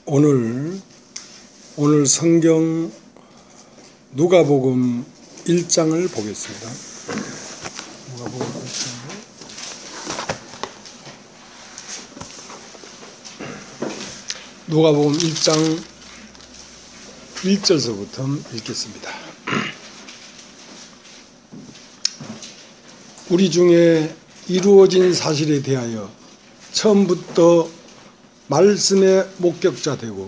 오늘 성경 누가복음 1장을 보겠습니다. 누가복음 1장 1절서부터 읽겠습니다. 우리 중에 이루어진 사실에 대하여 처음부터 말씀의 목격자 되고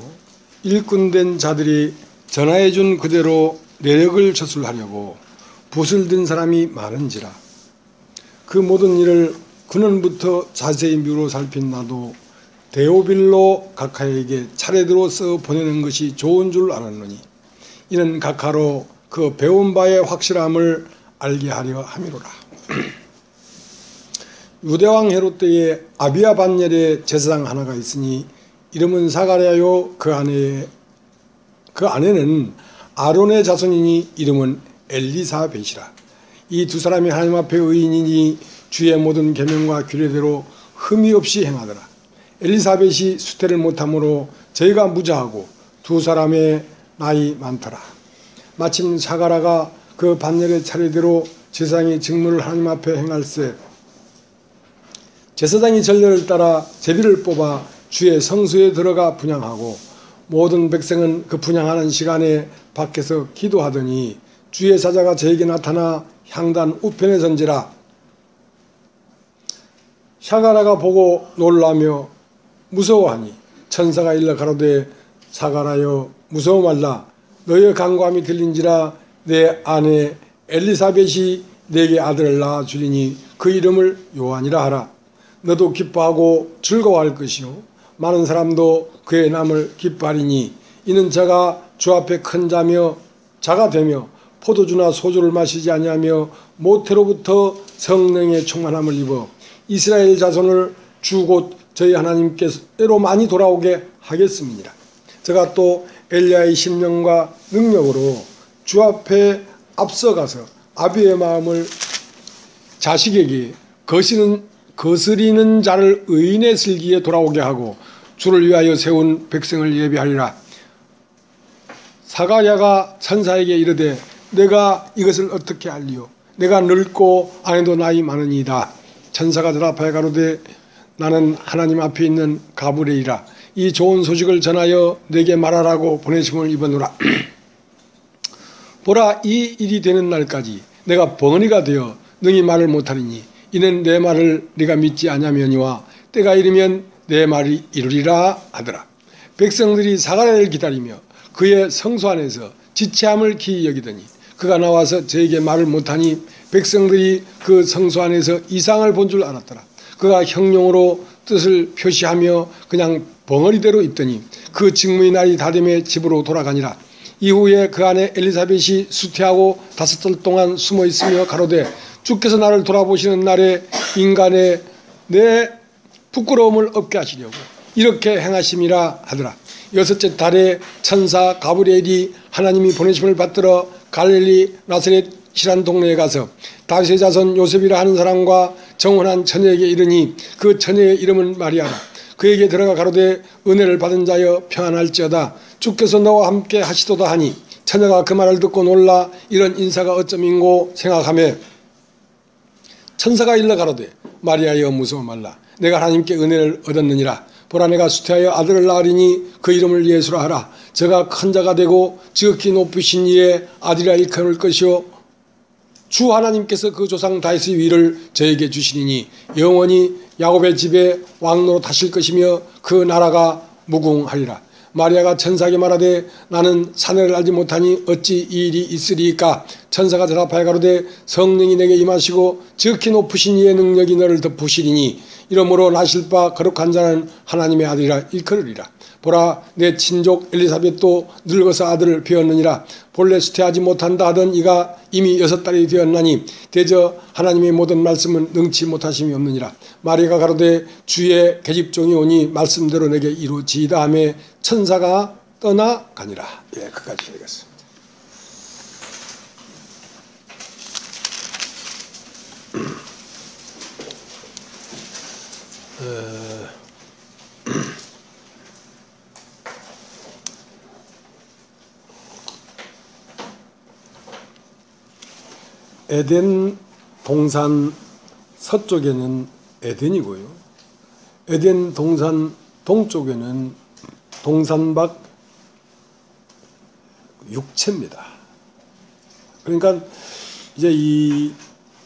일꾼된 자들이 전하해 준 그대로 내력을 저술하려고 붓을 든 사람이 많은지라. 그 모든 일을 근원부터 자세히 미루어 살핀 나도 데오빌로 각하에게 차례대로 써 보내는 것이 좋은 줄 알았노니 이는 각하로 그 배운 바의 확실함을 알게 하려 함이로라. 유대왕 헤롯 때에 아비야 반열의 제사장 하나가 있으니 이름은 사가랴요. 그 아내는 아론의 자손이니 이름은 엘리사벳이라. 이 두 사람이 하나님 앞에 의인이니 주의 모든 계명과 규례대로 흠이 없이 행하더라. 엘리사벳이 수태를 못함으로 저희가 무자하고 두 사람의 나이 많더라. 마침 사가랴가 그 반열의 차례대로 제사장의 직무를 하나님 앞에 행할세 제사장이 전례를 따라 제비를 뽑아 주의 성소에 들어가 분향하고 모든 백성은 그 분향하는 시간에 밖에서 기도하더니 주의 사자가 저에게 나타나 향단 우편에 선지라. 사가랴가 보고 놀라며 무서워하니 천사가 일러 가로되 사가랴여 무서워 말라. 너의 간구함이 들린지라. 내 아내 엘리사벳이 내게 아들을 낳아 주리니 그 이름을 요한이라 하라. 너도 기뻐하고 즐거워할 것이요 많은 사람도 그의 남을 기뻐하리니 이는 저가 주 앞에 큰 자가 되며 포도주나 소주를 마시지 아니하며 모태로부터 성령의 충만함을 입어 이스라엘 자손을 주 곧 저희 하나님께로 많이 돌아오게 하겠음이니라. 저가 또 엘리야의 심령과 능력으로 주 앞에 앞서가서 아비의 마음을 자식에게 거스리는 자를 의인의 슬기에 돌아오게 하고 주를 위하여 세운 백성을 예비하리라. 사가랴가 천사에게 이르되 내가 이것을 어떻게 알리요? 내가 늙고 아내도 나이 많으니이다. 천사가 대답하여 가로되 나는 하나님 앞에 있는 가브리엘이라. 이 좋은 소식을 전하여 내게 말하라고 보내심을 입었노라. 보라, 이 일이 되는 날까지 내가 벙어리가 되어 능히 말을 못하리니 이는 내 말을 네가 믿지 아니하려니와 때가 이르면 내 말이 이루리라 하더라. 백성들이 사가랴를 기다리며 그의 성소 안에서 지체함을 기이 여기더니 그가 나와서 저에게 말을 못하니 백성들이 그 성소 안에서 이상을 본 줄 알았더라. 그가 형용으로 뜻을 표시하며 그냥 벙어리대로 있더니 그 직무의 날이 다 되매 집으로 돌아가니라. 이후에 그 아내 엘리사벳이 수태하고 5달 동안 숨어 있으며 가로되 주께서 나를 돌아보시는 날에 인간의 내 부끄러움을 없게 하시려고 이렇게 행하심이라 하더라. 6째 달에 천사 가브리엘이 하나님이 보내심을 받들어 갈릴리 나사렛이란 동네에 가서 다윗의 자손 요셉이라 하는 사람과 정혼한 처녀에게 이르니 그 처녀의 이름은 마리아라. 그에게 들어가 가로되 은혜를 받은 자여 평안할지어다. 주께서 너와 함께 하시도다 하니 처녀가 그 말을 듣고 놀라 이런 인사가 어쩌민고 생각하며 천사가 일러 가로되 마리아여 무서워 말라. 내가 하나님께 은혜를 얻었느니라. 보라, 내가 수태하여 아들을 낳으리니 그 이름을 예수라 하라. 저가 큰 자가 되고 지극히 높으신 이의 아들이라 일컬을 것이요 주 하나님께서 그 조상 다윗의 위를 저에게 주시리니 영원히 야곱의 집에 왕노로 타실 것이며 그 나라가 무궁하리라. 마리아가 천사에게 말하되 나는 사내를 알지 못하니 어찌 이 일이 있으리이까? 천사가 대답하여 가로되 성령이 내게 임하시고 지극히 높으신 이의 능력이 너를 덮으시리니 이러므로 나실 바 거룩한 자는 하나님의 아들이라 일컬으리라. 보라, 내 친족 엘리사벳도 늙어서 아들을 배었느니라. 본래 수태하지 못한다 하던 이가 이미 6달이 되었나니 대저 하나님의 모든 말씀은 능치 못하심이 없느니라. 마리아가 가로되 주의 계집종이 오니 말씀대로 내게 이루어지이다 하며 천사가 떠나가니라. 예, 그까지 읽었습니다. 에덴 동산 서쪽에는 에덴이고요. 에덴 동산 동쪽에는 동산 밖 육체입니다. 그러니까 이제 이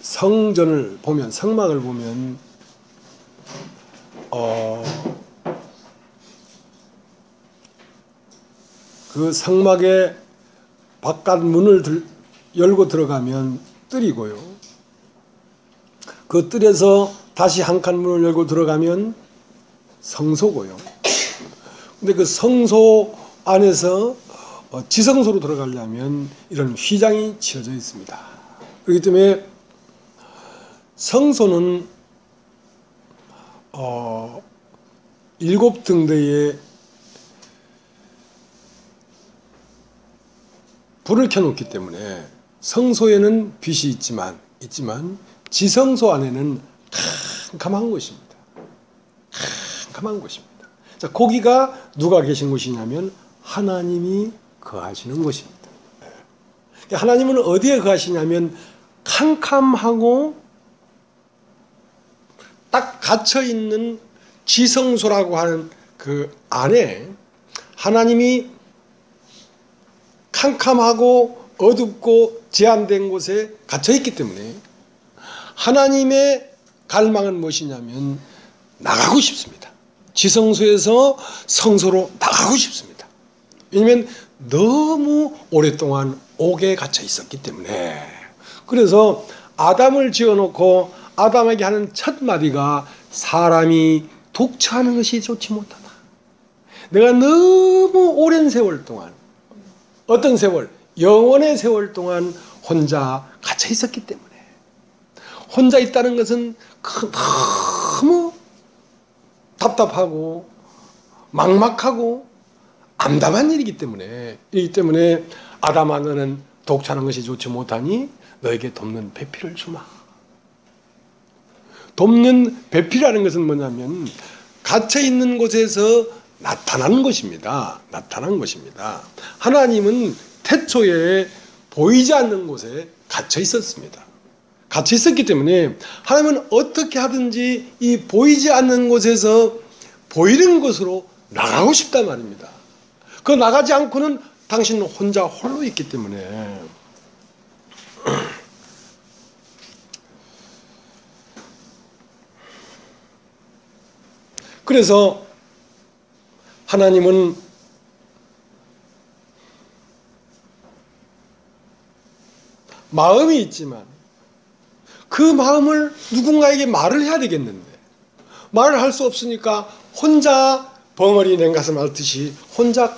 성전을 보면, 성막을 보면 그 성막의 바깥 문을 열고 들어가면 뜰이고요. 그 뜰에서 다시 한 칸 문을 열고 들어가면 성소고요. 근데 그 성소 안에서 지성소로 들어가려면 이런 휘장이 치어져 있습니다. 그렇기 때문에 성소는 7등대에 불을 켜놓기 때문에 성소에는 빛이 있지만 지성소 안에는 캄캄한 곳입니다. 캄캄한 곳입니다. 자, 거기가 누가 계신 곳이냐면 하나님이 거하시는 곳입니다. 하나님은 어디에 거하시냐면 캄캄하고 딱 갇혀있는 지성소라고 하는 그 안에 하나님이 캄캄하고 어둡고 제한된 곳에 갇혀있기 때문에 하나님의 갈망은 무엇이냐면 나가고 싶습니다. 지성소에서 성소로 나가고 싶습니다. 왜냐하면 너무 오랫동안 옥에 갇혀 있었기 때문에. 그래서 아담을 지어놓고 아담에게 하는 첫 마디가 사람이 독처하는 것이 좋지 못하다. 내가 너무 오랜 세월 동안, 어떤 세월? 영원의 세월 동안 혼자 갇혀 있었기 때문에. 혼자 있다는 것은 너무 답답하고 막막하고 암담한 일이기 때문에, 아담아 너는 독처하는 것이 좋지 못하니 너에게 돕는 배필을 주마. 돕는 배필이라는 것은 뭐냐면 갇혀 있는 곳에서 나타나는 것입니다. 나타난 것입니다. 하나님은 태초에 보이지 않는 곳에 갇혀 있었습니다. 갇혀 있었기 때문에 하나님은 어떻게 하든지 이 보이지 않는 곳에서 보이는 곳으로 나가고 싶단 말입니다. 그 나가지 않고는 당신은 혼자 홀로 있기 때문에. 그래서 하나님은 마음이 있지만 그 마음을 누군가에게 말을 해야 되겠는데 말을 할 수 없으니까 혼자 벙어리 냉가슴 앓듯이 혼자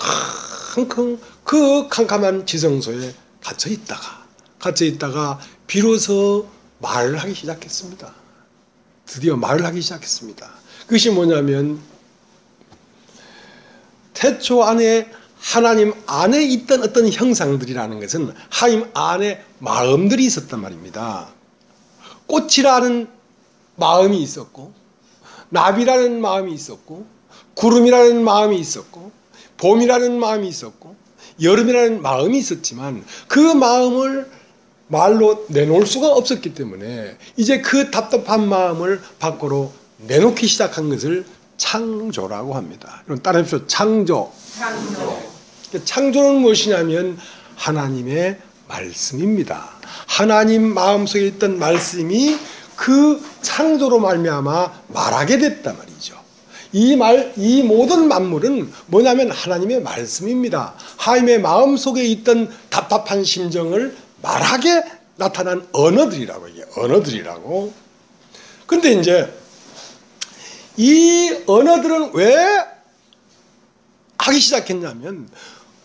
킁킁 그 캄캄한 지성소에 갇혀 있다가 비로소 말을 하기 시작했습니다. 드디어 말을 하기 시작했습니다. 그것이 뭐냐면 태초 안에 하나님 안에 있던 어떤 형상들이라는 것은 하나님 안에 마음들이 있었단 말입니다. 꽃이라는 마음이 있었고, 나비라는 마음이 있었고, 구름이라는 마음이 있었고, 봄이라는 마음이 있었고, 여름이라는 마음이 있었지만 그 마음을 말로 내놓을 수가 없었기 때문에 이제 그 답답한 마음을 밖으로 내놓기 시작한 것을 창조라고 합니다. 여러분 따라해보십시오. 창조. 창조는 무엇이냐면 하나님의 말씀입니다. 하나님 마음속에 있던 말씀이 그 창조로 말미암아 말하게 됐단 말이죠. 이 모든 만물은 뭐냐면 하나님의 말씀입니다. 하나님의 마음속에 있던 답답한 심정을 말하게 나타난 언어들이라고 이게 언어들이라고. 근데 이제 이 언어들은 왜 하기 시작했냐면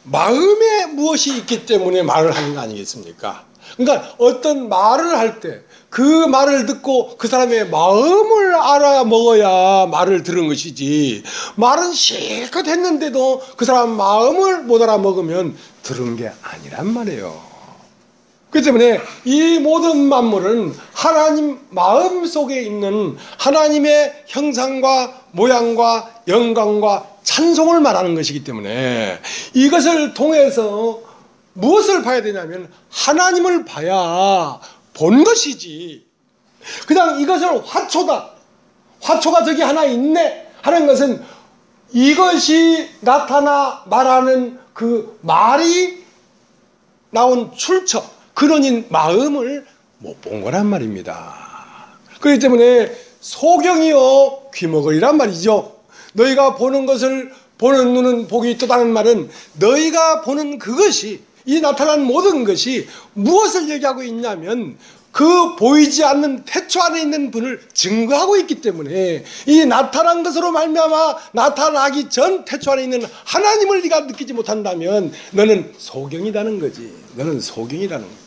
마음에 무엇이 있기 때문에 말을 하는 거 아니겠습니까? 그러니까 어떤 말을 할 때 그 말을 듣고 그 사람의 마음을 알아먹어야 말을 들은 것이지, 말은 실컷 했는데도 그 사람 마음을 못 알아먹으면 들은 게 아니란 말이에요. 그렇기 때문에 이 모든 만물은 하나님 마음 속에 있는 하나님의 형상과 모양과 영광과 찬송을 말하는 것이기 때문에 이것을 통해서 무엇을 봐야 되냐면 하나님을 봐야 본 것이지, 그냥 이것을 화초다, 화초가 저기 하나 있네 하는 것은 이것이 나타나 말하는 그 말이 나온 출처, 근원인 마음을 못 본 거란 말입니다. 그렇기 때문에 소경이요 귀머거리란 말이죠. 너희가 보는 것을 보는 눈은 복이 있다는 말은 너희가 보는 그것이, 이 나타난 모든 것이 무엇을 얘기하고 있냐면 그 보이지 않는 태초 안에 있는 분을 증거하고 있기 때문에 이 나타난 것으로 말미암아 나타나기 전 태초 안에 있는 하나님을 네가 느끼지 못한다면 너는 소경이라는 거지. 너는 소경이라는 거지.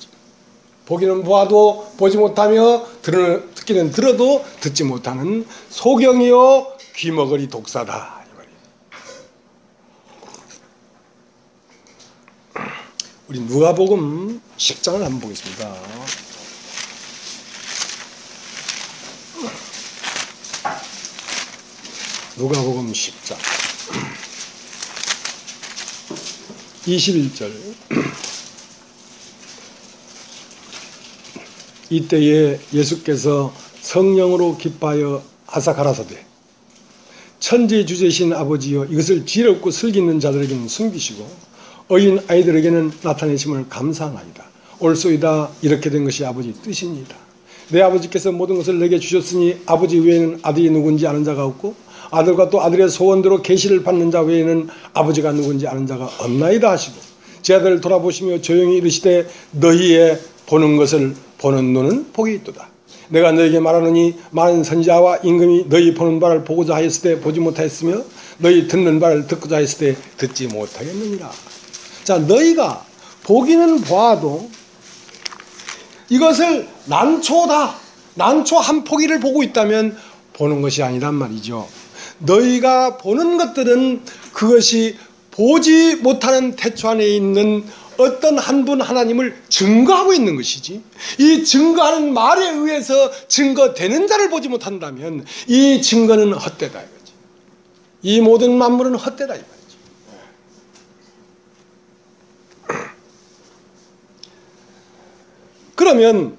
보기는 보아도 보지 못하며 듣기는 들어도 듣지 못하는 소경이요 귀머거리 독사다. 우리 누가복음 10장을 한번 보겠습니다. 누가복음 10장 21절. 이때에 예수께서 성령으로 기뻐하여 하사 가라사대 천지주제신 아버지여, 이것을 지혜롭고 슬기 있는 자들에게는 숨기시고 어린 아이들에게는 나타내심을 감사하나이다. 옳소이다. 이렇게 된 것이 아버지 뜻이니이다. 내 아버지께서 모든 것을 내게 주셨으니 아버지 외에는 아들이 누군지 아는 자가 없고 아들과 또 아들의 소원대로 계시를 받는 자 외에는 아버지가 누군지 아는 자가 없나이다 하시고 제 아들을 돌아보시며 조용히 이르시되 너희의 보는 것을 보는 눈은 복이 있도다. 내가 너희에게 말하노니 많은 선지자와 임금이 너희 보는 바를 보고자 하였을 때 보지 못하였으며 너희 듣는 바를 듣고자 했을 때 듣지 못하겠느니라. 자, 너희가 보기는 보아도 이것을 난초다, 난초 한 포기를 보고 있다면 보는 것이 아니란 말이죠. 너희가 보는 것들은 그것이 보지 못하는 태초 안에 있는 어떤 한 분 하나님을 증거하고 있는 것이지, 이 증거하는 말에 의해서 증거되는 자를 보지 못한다면 이 증거는 헛되다 이거지. 이 모든 만물은 헛되다 이 말이지. 그러면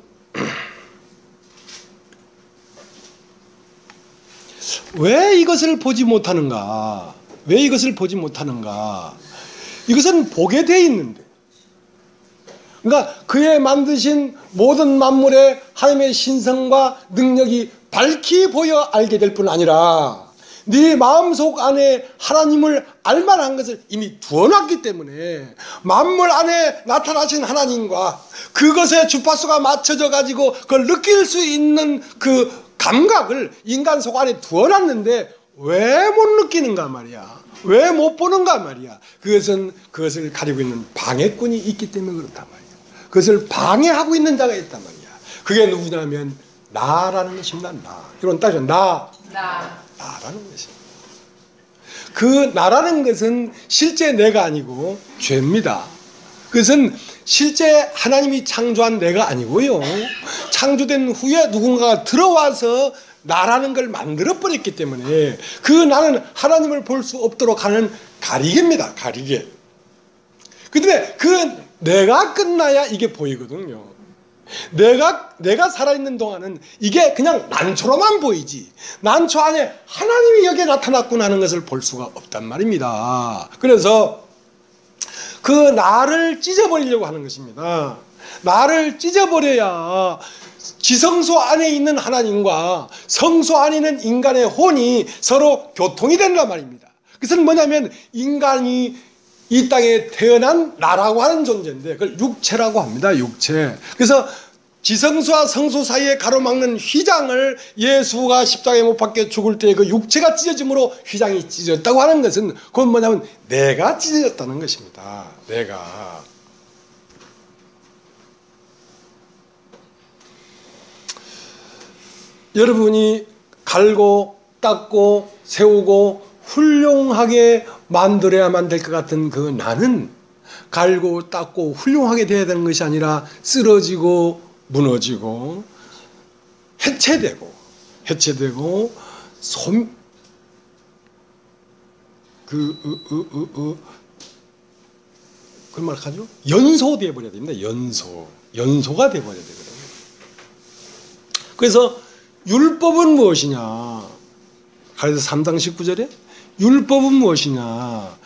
왜 이것을 보지 못하는가? 왜 이것을 보지 못하는가? 이것은 보게 돼 있는데, 그러니까 그의 만드신 모든 만물의 하나님의 신성과 능력이 밝히 보여 알게 될 뿐 아니라 네 마음속 안에 하나님을 알만한 것을 이미 두어놨기 때문에 만물 안에 나타나신 하나님과 그것의 주파수가 맞춰져 가지고 그걸 느낄 수 있는 그 감각을 인간 속 안에 두어놨는데 왜 못 느끼는가 말이야. 왜 못 보는가 말이야. 그것을 가리고 있는 방해꾼이 있기 때문에 그렇단 말이야. 그것을 방해하고 있는 자가 있단 말이야. 그게 누구냐면 나라는 것입니다. 나. 이건 따져 나라는 것입니다. 그 나라는 것은 실제 내가 아니고 죄입니다. 그것은 실제 하나님이 창조한 내가 아니고요. 창조된 후에 누군가가 들어와서 나라는 걸 만들어버렸기 때문에 그 나는 하나님을 볼 수 없도록 하는 가리개입니다. 가리개. 그런데 그 내가 끝나야 이게 보이거든요. 내가 살아있는 동안은 이게 그냥 난초로만 보이지, 난초 안에 하나님이 여기에 나타났구나 하는 것을 볼 수가 없단 말입니다. 그래서 그 나를 찢어버리려고 하는 것입니다. 나를 찢어버려야 지성소 안에 있는 하나님과 성소 안에 있는 인간의 혼이 서로 교통이 된단 말입니다. 그것은 뭐냐면 인간이 이 땅에 태어난 나라고 하는 존재인데 그걸 육체라고 합니다. 육체. 그래서 지성소와 성소 사이에 가로막는 휘장을 예수가 십자가에 못 박혀 죽을 때 그 육체가 찢어짐으로 휘장이 찢어졌다고 하는 것은 그건 뭐냐면 내가 찢어졌다는 것입니다. 내가. 여러분이 갈고 닦고 세우고 훌륭하게 만들어야만 될 것 같은 그 나는 갈고 닦고 훌륭하게 돼야 되는 것이 아니라 쓰러지고 무너지고 해체되고 그런 말 하죠? 연소되어 버려야 됩니다. 연소가 되어 버려야 되거든요. 그래서 율법은 무엇이냐? 가레서 3장 19절에 율법은 무엇이냐?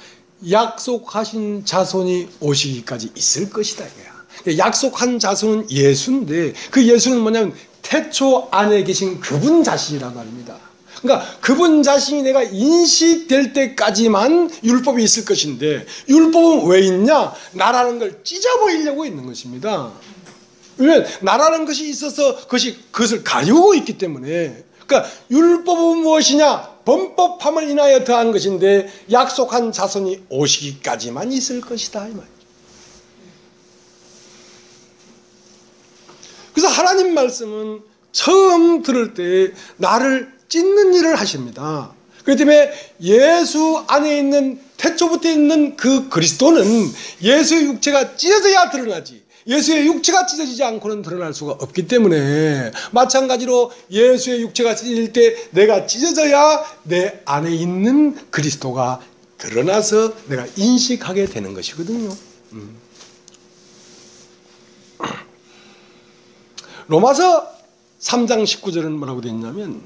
약속하신 자손이 오시기까지 있을 것이다. 이거야. 약속한 자손은 예수인데 그 예수는 뭐냐면 태초 안에 계신 그분 자신이란 말입니다. 그러니까 그분 자신이 내가 인식될 때까지만 율법이 있을 것인데 율법은 왜 있냐? 나라는 걸 찢어버리려고 있는 것입니다. 왜냐하면 나라는 것이 있어서 그것을 가리우고 있기 때문에. 그러니까 율법은 무엇이냐? 범법함을 인하여 더한 것인데 약속한 자손이 오시기까지만 있을 것이다 이 말이죠. 그래서 하나님 말씀은 처음 들을 때 나를 찢는 일을 하십니다. 그렇기 때문에 예수 안에 있는 태초부터 있는 그 그리스도는 예수의 육체가 찢어져야 드러나지 예수의 육체가 찢어지지 않고는 드러날 수가 없기 때문에 마찬가지로 예수의 육체가 찢어질 때 내가 찢어져야 내 안에 있는 그리스도가 드러나서 내가 인식하게 되는 것이거든요. 로마서 3장 19절은 뭐라고 되어 있냐면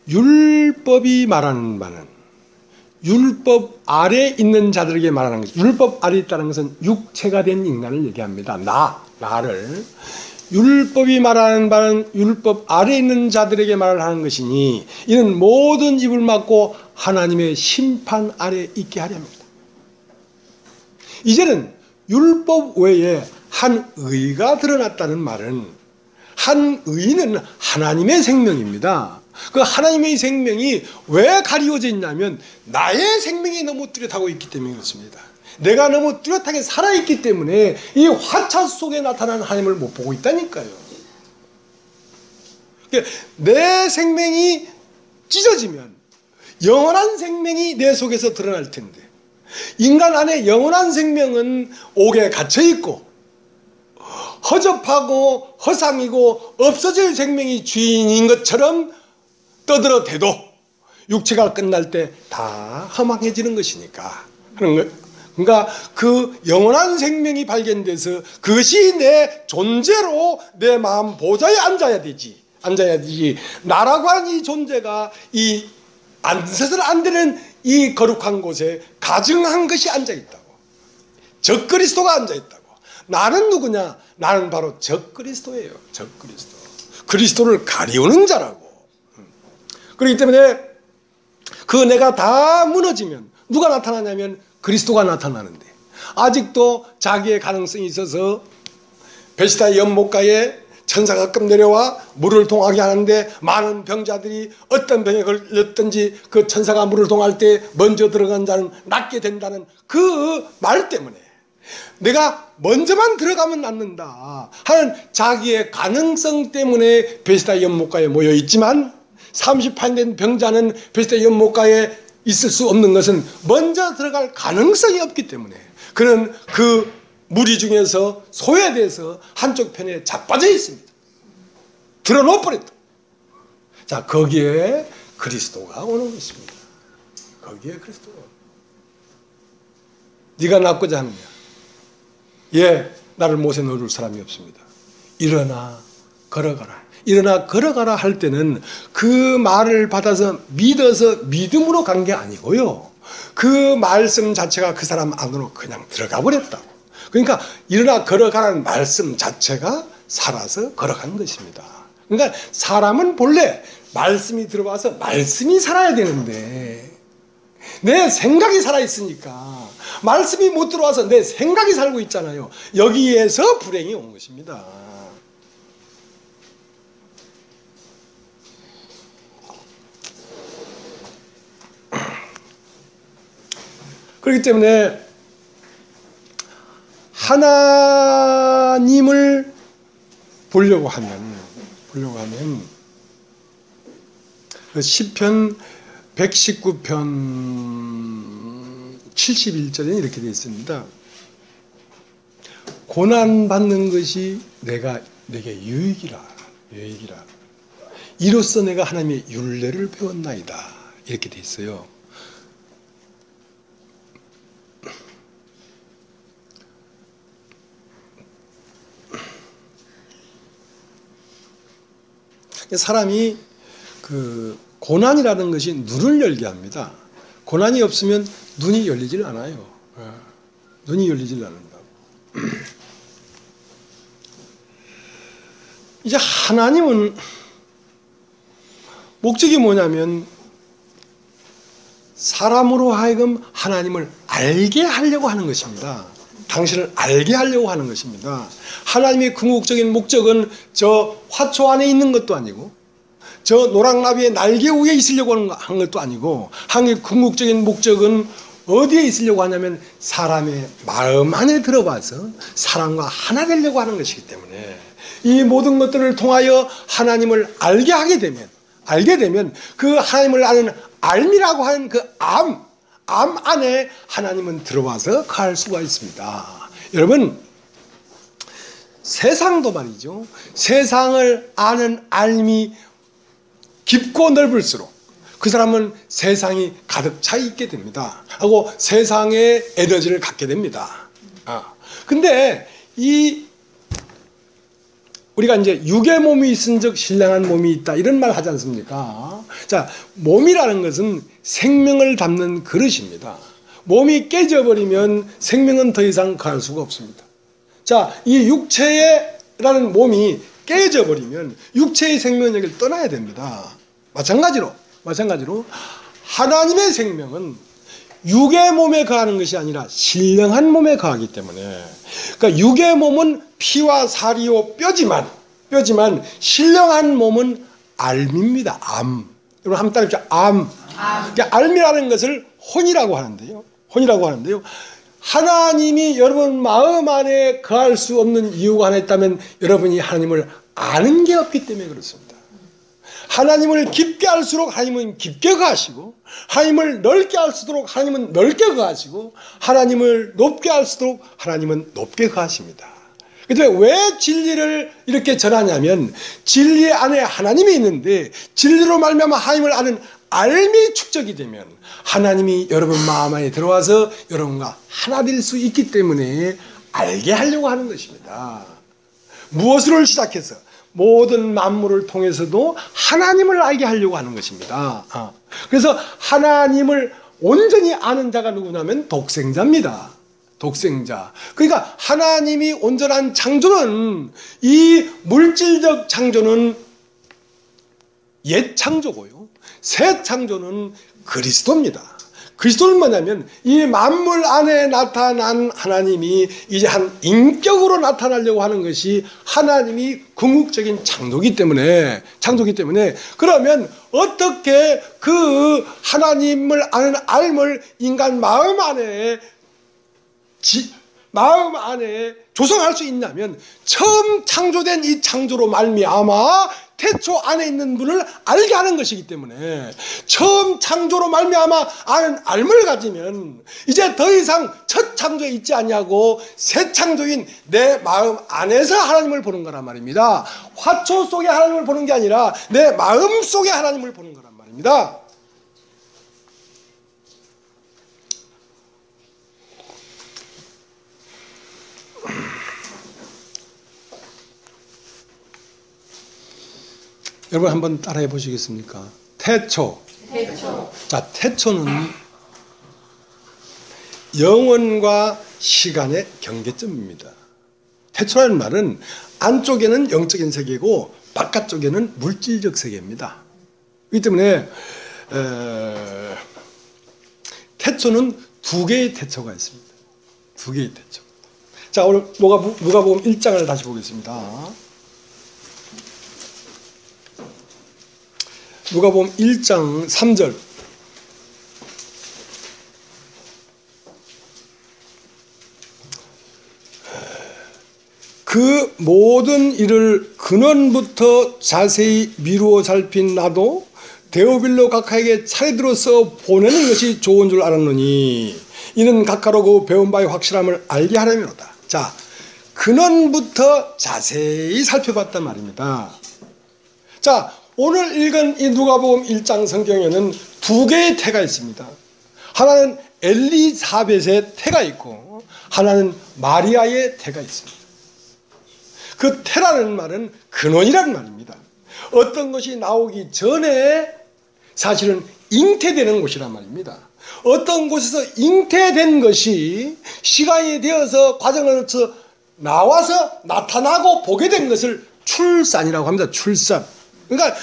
율법이 말하는 바는 율법 아래 있는 자들에게 말하는 것이 율법 아래 있다는 것은 육체가 된 인간을 얘기합니다. 나를 율법이 말하는 바는 율법 아래 있는 자들에게 말을 하는 것이니 이는 모든 입을 막고 하나님의 심판 아래 있게 하려 합니다. 이제는 율법 외에 한 의가 드러났다는 말은 한 의는 하나님의 생명입니다. 그 하나님의 생명이 왜 가리워져 있냐면 나의 생명이 너무 뚜렷하고 있기 때문에 그렇습니다. 내가 너무 뚜렷하게 살아있기 때문에 이 화차 속에 나타나는 하나님을 못 보고 있다니까요. 내 생명이 찢어지면 영원한 생명이 내 속에서 드러날 텐데 인간 안에 영원한 생명은 옥에 갇혀있고 허접하고 허상이고 없어질 생명이 주인인 것처럼 떠들어대도 육체가 끝날 때 다 허망해지는 것이니까 하는 것. 그러니까 그 영원한 생명이 발견돼서 그것이 내 존재로 내 마음 보좌에 앉아야 되지. 나라고 하는 이 존재가 이 앉아서는 안 되는 이 거룩한 곳에 가증한 것이 앉아있다고. 적그리스도가 앉아있다고. 나는 누구냐? 나는 바로 적그리스도예요. 적그리스도. 그리스도를 가리우는 자라고. 그렇기 때문에 그 내가 다 무너지면 누가 나타나냐면 그리스도가 나타나는데 아직도 자기의 가능성이 있어서 베시다의 연못가에 천사가 끔 내려와 물을 동하게 하는데 많은 병자들이 어떤 병에 걸렸든지 그 천사가 물을 동할 때 먼저 들어간 자는 낫게 된다는 그 말 때문에 내가 먼저만 들어가면 낫는다 하는 자기의 가능성 때문에 베시다 연못가에 모여 있지만 38년 된 병자는 베시다 연못가에 있을 수 없는 것은 먼저 들어갈 가능성이 없기 때문에 그는 그 무리 중에서 소외돼서 한쪽 편에 자빠져 있습니다. 들어놓아버렸다. 자, 거기에 그리스도가 오는 것입니다. 거기에 그리스도가 오는 네가 낫고자 하느냐? 예, 나를 못에 넣어줄 사람이 없습니다. 일어나 걸어가라. 일어나 걸어가라 할 때는 그 말을 받아서 믿어서 믿음으로 간 게 아니고요. 그 말씀 자체가 그 사람 안으로 그냥 들어가 버렸다고. 그러니까 일어나 걸어가라는 말씀 자체가 살아서 걸어간 것입니다. 그러니까 사람은 본래 말씀이 들어와서 말씀이 살아야 되는데 내 생각이 살아있으니까 말씀이 못 들어와서 내 생각이 살고 있잖아요. 여기에서 불행이 온 것입니다. 그렇기 때문에 하나님을 보려고 하면 그 시편 119편 71절에 이렇게 되어 있습니다. 고난받는 것이 내게 유익이라. 이로써 내가 하나님의 율례를 배웠나이다. 이렇게 되어 있어요. 사람이 그 고난이라는 것이 눈을 열게 합니다. 고난이 없으면 눈이 열리질 않아요. 눈이 열리질 않는다고. 이제 하나님은 목적이 뭐냐면 사람으로 하여금 하나님을 알게 하려고 하는 것입니다. 당신을 알게 하려고 하는 것입니다. 하나님의 궁극적인 목적은 저 화초 안에 있는 것도 아니고 저 노랑나비의 날개 위에 있으려고 하는 것도 아니고 하나님의 궁극적인 목적은 어디에 있으려고 하냐면 사람의 마음 안에 들어가서 사람과 하나 되려고 하는 것이기 때문에 이 모든 것들을 통하여 하나님을 알게 되면 그 하나님을 아는 알미라고 하는 그 암 안에 하나님은 들어와서 거할 수가 있습니다. 여러분, 세상도 말이죠. 세상을 아는 알미 깊고 넓을수록 그 사람은 세상이 가득 차 있게 됩니다. 하고 세상의 에너지를 갖게 됩니다. 근데 우리가 이제 육의 몸이 있은즉 신령한 몸이 있다 이런 말 하지 않습니까? 자, 몸이라는 것은 생명을 담는 그릇입니다. 몸이 깨져버리면 생명은 더 이상 가할 수가 없습니다. 자, 이 육체라는 몸이 깨져버리면 육체의 생명력을 떠나야 됩니다. 마찬가지로 하나님의 생명은 육의 몸에 거하는 것이 아니라 신령한 몸에 거하기 때문에, 그러니까 육의 몸은 피와 살이요 뼈지만 신령한 몸은 암입니다. 암. 여러분 한번 따라해보죠. 암. 그러니까 암이라는 것을 혼이라고 하는데요. 하나님이 여러분 마음 안에 거할 수 없는 이유가 하나 있다면 여러분이 하나님을 아는 게 없기 때문에 그렇습니다. 하나님을 깊게 알수록 하나님은 깊게 거하시고, 하나님을 넓게 알수록 하나님은 넓게 거하시고, 하나님을 높게 알수록 하나님은 높게 거하십니다. 그런데 왜 진리를 이렇게 전하냐면 진리 안에 하나님이 있는데 진리로 말미암아 하나님을 아는 알미 축적이 되면 하나님이 여러분 마음 안에 들어와서 여러분과 하나 될 수 있기 때문에 알게 하려고 하는 것입니다. 무엇으로 시작해서 모든 만물을 통해서도 하나님을 알게 하려고 하는 것입니다. 그래서 하나님을 온전히 아는 자가 누구냐면 독생자입니다. 독생자. 그러니까 하나님이 온전한 창조는, 이 물질적 창조는 옛 창조고요, 새 창조는 그리스도입니다. 그리스도는 뭐냐면 이 만물 안에 나타난 하나님이 이제 한 인격으로 나타나려고 하는 것이 하나님이 궁극적인 창조기 때문에 그러면 어떻게 그 하나님을 아는 알을 인간 마음 안에 조성할 수 있냐면 처음 창조된 이 창조로 말미암아 태초 안에 있는 분을 알게 하는 것이기 때문에 처음 창조로 말미암아 아는 알을 가지면 이제 더 이상 첫 창조에 있지 않냐고 새 창조인 내 마음 안에서 하나님을 보는 거란 말입니다. 화초 속에 하나님을 보는 게 아니라 내 마음 속에 하나님을 보는 거란 말입니다. 여러분 한번 따라해 보시겠습니까? 태초. 자, 태초는 영원과 시간의 경계점입니다. 태초라는 말은 안쪽에는 영적인 세계고 바깥쪽에는 물질적 세계입니다. 그렇기 때문에 태초는 두 개의 태초가 있습니다. 두 개의 태초. 자, 오늘 누가복음 1장을 다시 보겠습니다. 누가복음 1장 3절. 그 모든 일을 근원부터 자세히 미루어 살핀 나도 데오빌로 각하에게 차례들어서 보내는 것이 좋은 줄 알았노니 이는 각하로 그 배운 바의 확실함을 알게 하려니로다. 자, 근원부터 자세히 살펴봤단 말입니다. 자, 오늘 읽은 이 누가복음 1장 성경에는 두 개의 태가 있습니다. 하나는 엘리사벳의 태가 있고 하나는 마리아의 태가 있습니다. 그 태라는 말은 근원이라는 말입니다. 어떤 것이 나오기 전에 사실은 잉태되는 곳이란 말입니다. 어떤 곳에서 잉태된 것이 시간이 되어서 과정을 거쳐 나와서 나타나고 보게 된 것을 출산이라고 합니다. 출산. 그러니까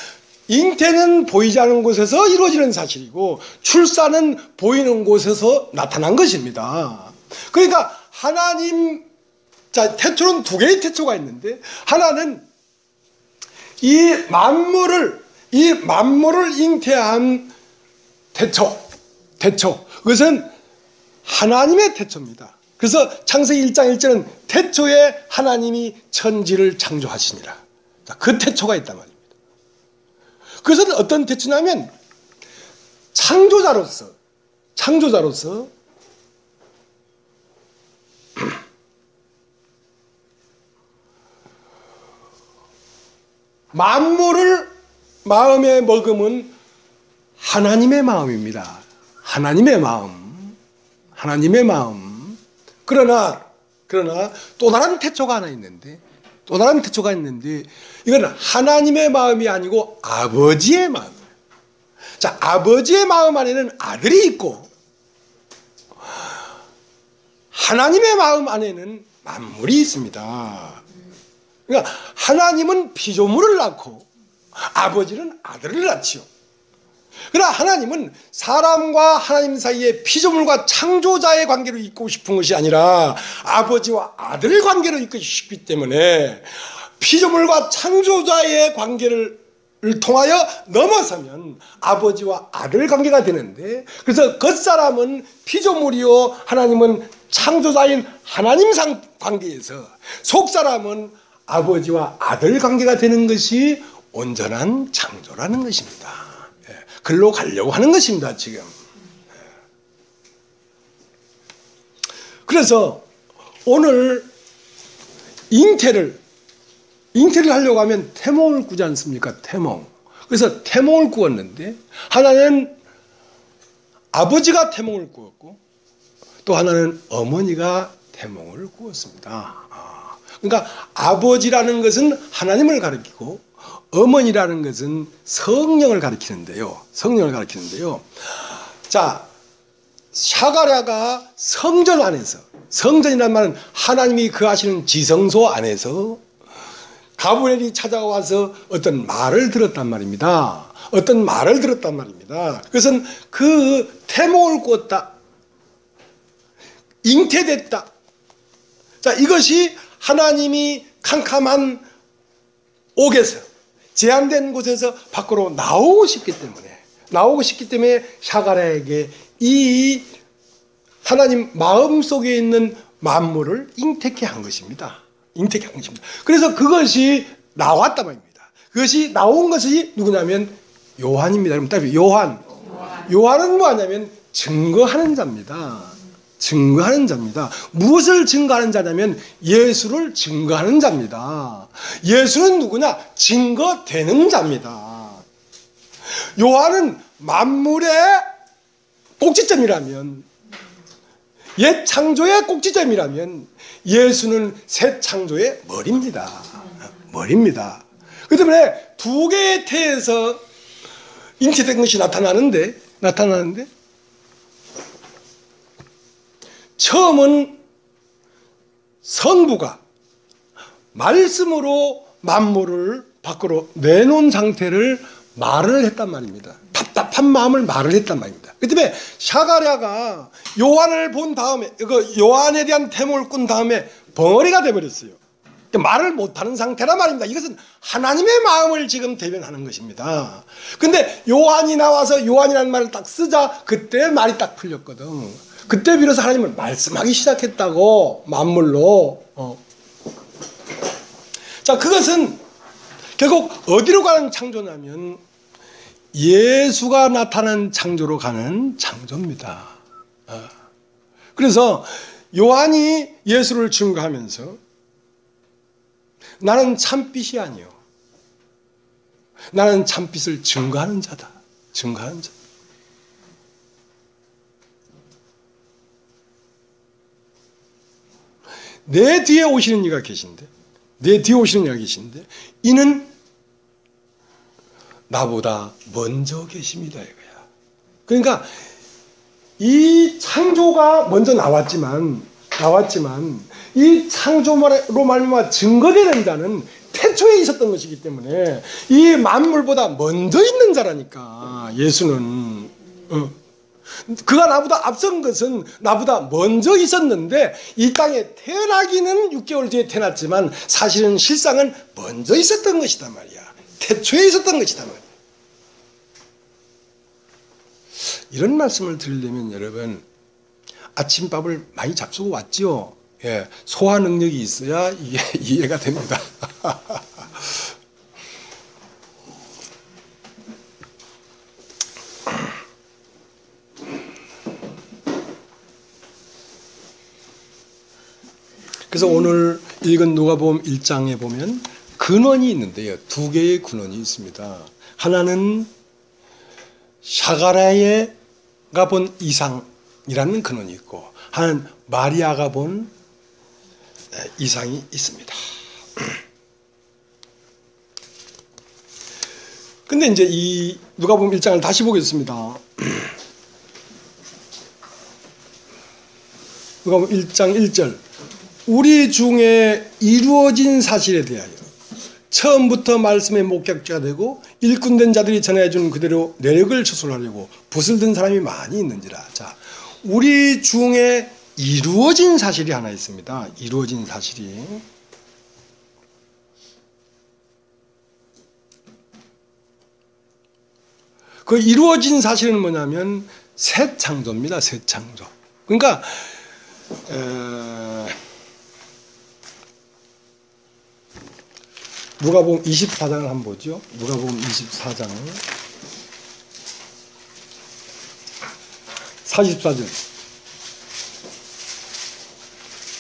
잉태는 보이지 않는 곳에서 이루어지는 사실이고 출산은 보이는 곳에서 나타난 것입니다. 그러니까 하나님, 자, 태초는 두 개의 태초가 있는데 하나는 이 만물을 잉태한 태초. 그것은 하나님의 태초입니다. 그래서 창세기 1장 1절은 태초에 하나님이 천지를 창조하시니라. 그 태초가 있단 말입니다. 그것은 어떤 태초냐면 창조자로서 만물을 마음에 머금은 하나님의 마음입니다. 하나님의 마음. 그러나 또 다른 태초가 하나 있는데 이건 하나님의 마음이 아니고 아버지의 마음. 자, 아버지의 마음 안에는 아들이 있고 하나님의 마음 안에는 만물이 있습니다. 그러니까 하나님은 피조물을 낳고 아버지는 아들을 낳지요. 그러나 하나님은 사람과 하나님 사이에 피조물과 창조자의 관계로 있고 싶은 것이 아니라 아버지와 아들 관계로 있고 싶기 때문에 피조물과 창조자의 관계를 통하여 넘어서면 아버지와 아들 관계가 되는데, 그래서 겉사람은 피조물이요 하나님은 창조자인 하나님 관계에서 속사람은 아버지와 아들 관계가 되는 것이 온전한 창조라는 것입니다. 글로 가려고 하는 것입니다, 지금. 그래서 오늘 잉태를 하려고 하면 태몽을 꾸지 않습니까? 태몽. 그래서 태몽을 꾸었는데 하나는 아버지가 태몽을 꾸었고 또 하나는 어머니가 태몽을 꾸었습니다. 그러니까 아버지라는 것은 하나님을 가리키고 어머니라는 것은 성령을 가리키는데요. 자, 샤가랴가 성전 안에서, 성전이란 말은 하나님이 거하시는 지성소 안에서 가브리엘이 찾아와서 어떤 말을 들었단 말입니다. 그것은 그 태몽을 꾸었다, 잉태됐다. 자, 이것이 하나님이 캄캄한 옥에서 제한된 곳에서 밖으로 나오고 싶기 때문에 샤가랴에게 이 하나님 마음속에 있는 만물을 잉태케 한 것입니다. 그래서 그것이 나왔단 말입니다. 그것이 나온 것이 누구냐면 요한입니다. 여러분, 요한은 뭐하냐면 증거하는 자입니다. 무엇을 증거하는 자냐면 예수를 증거하는 자입니다. 예수는 누구냐? 증거되는 자입니다. 요한은 만물의 꼭지점이라면, 옛 창조의 꼭지점이라면 예수는 새 창조의 머리입니다. 그 때문에 두 개의 태에서 잉태된 것이 나타나는데 처음은 성부가 말씀으로 만물을 밖으로 내놓은 상태를 말을 했단 말입니다. 답답한 마음을 말을 했단 말입니다. 그 때문에 샤가랴가 요한을 본 다음에, 요한에 대한 태몽을 꾼 다음에 벙어리가 돼버렸어요. 말을 못하는 상태란 말입니다. 이것은 하나님의 마음을 지금 대변하는 것입니다. 근데 요한이 나와서 요한이라는 말을 딱 쓰자 그때 말이 딱 풀렸거든. 그때 비로소 하나님을 말씀하기 시작했다고, 만물로. 자, 그것은 결국 어디로 가는 창조냐면 예수가 나타난 창조로 가는 창조입니다. 그래서 요한이 예수를 증거하면서 나는 참빛이 아니요, 나는 참빛을 증거하는 자다. 내 뒤에 오시는 이가 계신데 이는 나보다 먼저 계십니다 이거야. 그러니까 이 창조가 먼저 나왔지만 이 창조로 말미암아 증거되는 자는 태초에 있었던 것이기 때문에 이 만물보다 먼저 있는 자라니까. 예수는 그가 나보다 앞선 것은 나보다 먼저 있었는데 이 땅에 태어나기는 6개월 뒤에 태어났지만 사실은 실상은 먼저 있었던 것이단 말이야. 태초에 있었던 것이단 말이야. 이런 말씀을 드리려면 여러분 아침밥을 많이 잡수고 왔지요. 예, 소화 능력이 있어야 이게 이해가 됩니다. 그래서 오늘 읽은 누가복음 1장에 보면 근원이 있는데요. 두 개의 근원이 있습니다. 하나는 샤가랴가 본 이상이라는 근원이 있고 하나는 마리아가 본 이상이 있습니다. 근데 이제 이 누가복음 1장을 다시 보겠습니다. 누가복음 1장 1절 우리 중에 이루어진 사실에 대하여 처음부터 말씀의 목격자가 되고 일꾼된 자들이 전해주는 그대로 내력을 처술하려고 붓을 든 사람이 많이 있는지라. 자, 우리 중에 이루어진 사실이 하나 있습니다. 이루어진 사실이. 그 이루어진 사실은 뭐냐면 새 창조입니다. 새 창조. 그러니까 누가복음 24장을 한번 보죠. 누가복음 24장 44절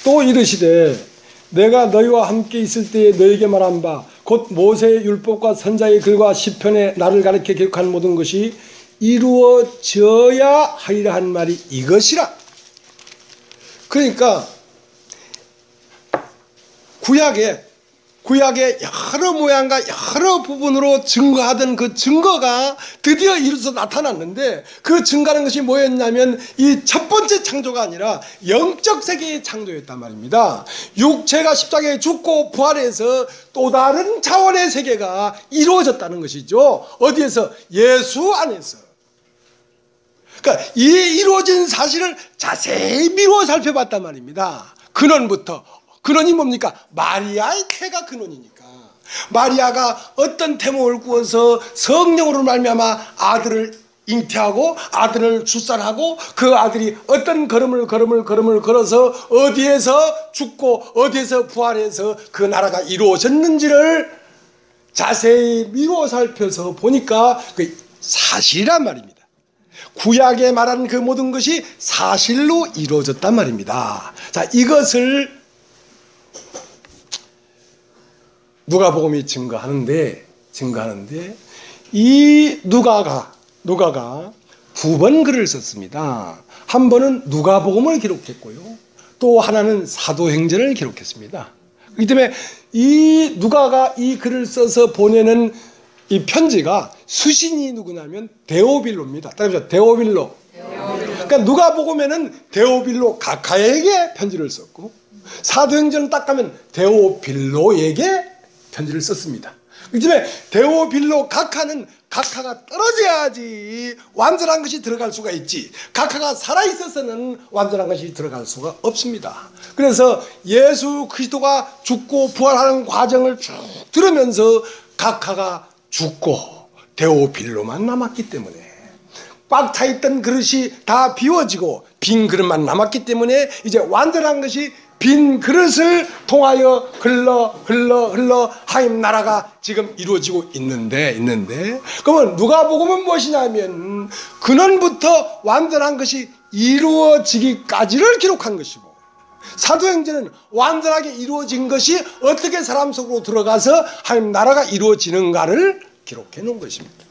또 이르시되 내가 너희와 함께 있을 때에 너희에게 말한 바 곧 모세의 율법과 선자의 글과 시편에 나를 가르쳐 기록한 모든 것이 이루어져야 하리라 한 말이 이것이라. 그러니까 구약의 여러 모양과 여러 부분으로 증거하던 그 증거가 드디어 이루어서 나타났는데 그 증거하는 것이 뭐였냐면 이 첫 번째 창조가 아니라 영적 세계의 창조였단 말입니다. 육체가 십자가에 죽고 부활해서 또 다른 차원의 세계가 이루어졌다는 것이죠. 어디에서? 예수 안에서. 그러니까 이 이루어진 사실을 자세히 미루어 살펴봤단 말입니다. 근원부터. 근원이 뭡니까? 마리아의 태가 근원이니까. 마리아가 어떤 태몽을 꾸어서 성령으로 말미암아 아들을 잉태하고 아들을 출산하고 그 아들이 어떤 걸음을 걸어서 어디에서 죽고 어디에서 부활해서 그 나라가 이루어졌는지를 자세히 미루어 살펴서 보니까 그 사실이란 말입니다. 구약에 말한 그 모든 것이 사실로 이루어졌단 말입니다. 자, 이것을 누가복음이 증거하는데 이 누가가 두 번 글을 썼습니다. 한 번은 누가복음을 기록했고요. 또 하나는 사도행전을 기록했습니다. 그렇기 때문에 이 누가가 이 글을 써서 보내는 이 편지가 수신이 누구냐면 데오빌로입니다. 따라해보죠. 데오빌로. 그러니까 누가복음에는 데오빌로 각하에게 편지를 썼고 사도행전은 딱 가면 데오빌로에게 편지를 썼습니다. 그 때문에 데오빌로 각하는 각하가 떨어져야지 완전한 것이 들어갈 수가 있지 각하가 살아있어서는 완전한 것이 들어갈 수가 없습니다. 그래서 예수 그리스도가 죽고 부활하는 과정을 쭉 들으면서 각하가 죽고 데오빌로만 남았기 때문에 꽉 차있던 그릇이 다 비워지고 빈 그릇만 남았기 때문에 이제 완전한 것이 빈 그릇을 통하여 흘러 하나님 나라가 지금 이루어지고 있는데 그러면 누가복음은 무엇이냐면 근원부터 완전한 것이 이루어지기까지를 기록한 것이고 사도행전은 완전하게 이루어진 것이 어떻게 사람 속으로 들어가서 하나님 나라가 이루어지는가를 기록해 놓은 것입니다.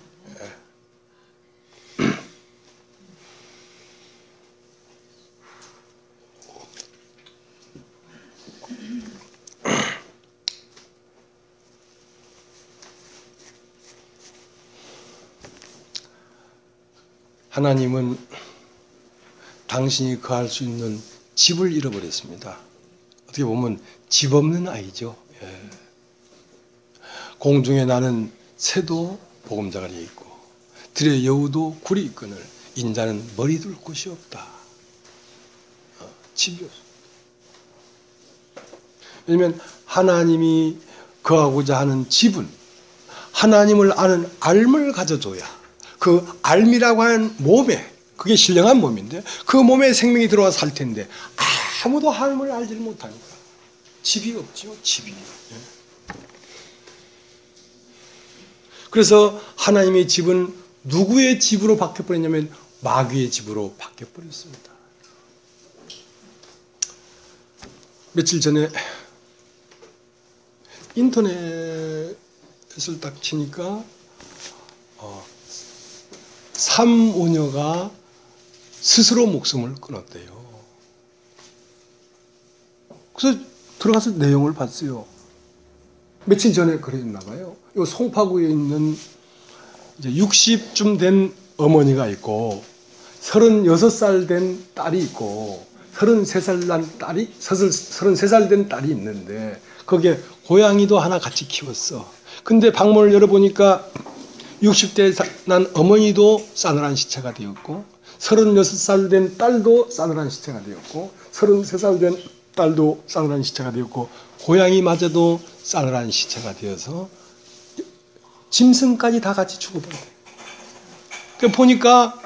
하나님은 당신이 거할 수 있는 집을 잃어버렸습니다. 어떻게 보면 집 없는 아이죠. 예. 공중에 나는 새도 보금자리에 있고 들의 여우도 굴이 있거늘 인자는 머리 둘 곳이 없다. 집이 없어. 왜냐하면 하나님이 거하고자 하는 집은 하나님을 아는 알을 가져줘야 그 알미라고 하는 몸에, 그게 신령한 몸인데 그 몸에 생명이 들어와 살 텐데 아무도 하나님을 알지를 못하니까 집이 없죠. 집이. 그래서 하나님의 집은 누구의 집으로 바뀌어버렸냐면 마귀의 집으로 바뀌어버렸습니다. 며칠 전에 인터넷을 딱 치니까 3오녀가 스스로 목숨을 끊었대요. 그래서 들어가서 내용을 봤어요. 며칠 전에 그랬나 봐요. 이 송파구에 있는 이제 60쯤 된 어머니가 있고 36살 된 딸이 있고 33살 난 딸이 33살 된 딸이 있는데 거기에 고양이도 하나 같이 키웠어. 근데 방문을 열어보니까 60대 난 어머니도 싸늘한 시체가 되었고 36살 된 딸도 싸늘한 시체가 되었고 33살 된 딸도 싸늘한 시체가 되었고 고양이마저도 싸늘한 시체가 되어서 짐승까지 다 같이 죽어버려요. 그러니까 보니까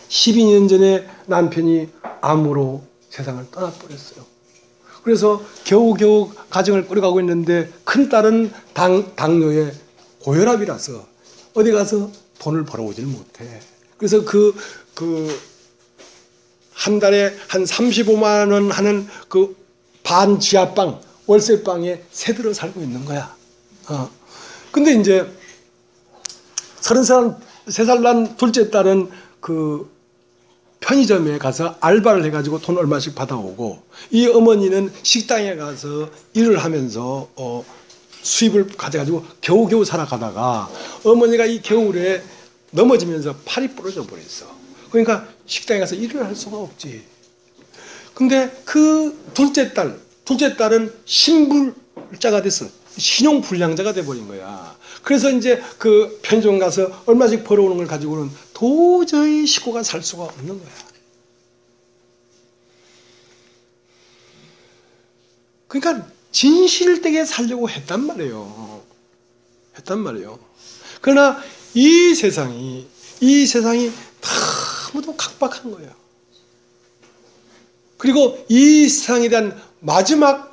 12년 전에 남편이 암으로 세상을 떠나버렸어요. 그래서 겨우겨우 가정을 꾸려가고 있는데 큰딸은 당뇨에 고혈압이라서 어디 가서 돈을 벌어오질 못해. 그래서 한 달에 한 35만 원 하는 그 반 지하방, 월세방에 새들어 살고 있는 거야. 근데 이제 33살 난 둘째 딸은 그 편의점에 가서 알바를 해가지고 돈 얼마씩 받아오고 이 어머니는 식당에 가서 일을 하면서 수입을 가져가지고 겨우겨우 살아가다가 어머니가 이 겨울에 넘어지면서 팔이 부러져 버렸어. 그러니까 식당에 가서 일을 할 수가 없지. 근데 그 둘째 딸은 신불자가 됐어. 신용불량자가 돼버린 거야. 그래서 이제 그 편의점 가서 얼마씩 벌어오는 걸 가지고는 도저히 식구가 살 수가 없는 거야. 그러니까 진실되게 살려고 했단 말이에요. 그러나 이 세상이 너무도 각박한 거예요. 그리고 이 세상에 대한 마지막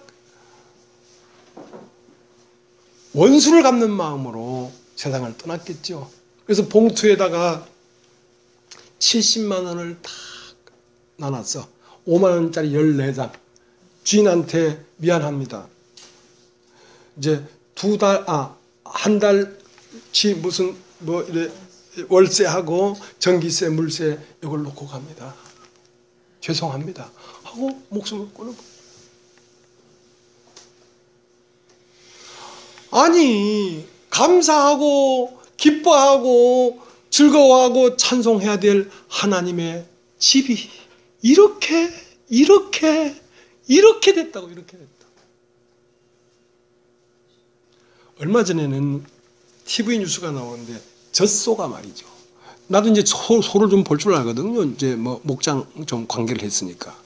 원수를 갚는 마음으로 세상을 떠났겠죠. 그래서 봉투에다가 70만 원을 딱 나눴어. 5만 원짜리 14장. 주인한테 미안합니다. 이제 한 달치 무슨 이래 월세하고 전기세, 물세 이걸 놓고 갑니다. 죄송합니다. 하고 목숨을 끊어버려. 아니, 감사하고 기뻐하고 즐거워하고 찬송해야 될 하나님의 집이 이렇게 됐다고. 얼마 전에는 TV 뉴스가 나오는데 젖소가 말이죠. 나도 이제 소를 좀 볼 줄 알거든요. 이제 뭐 목장 좀 관계를 했으니까.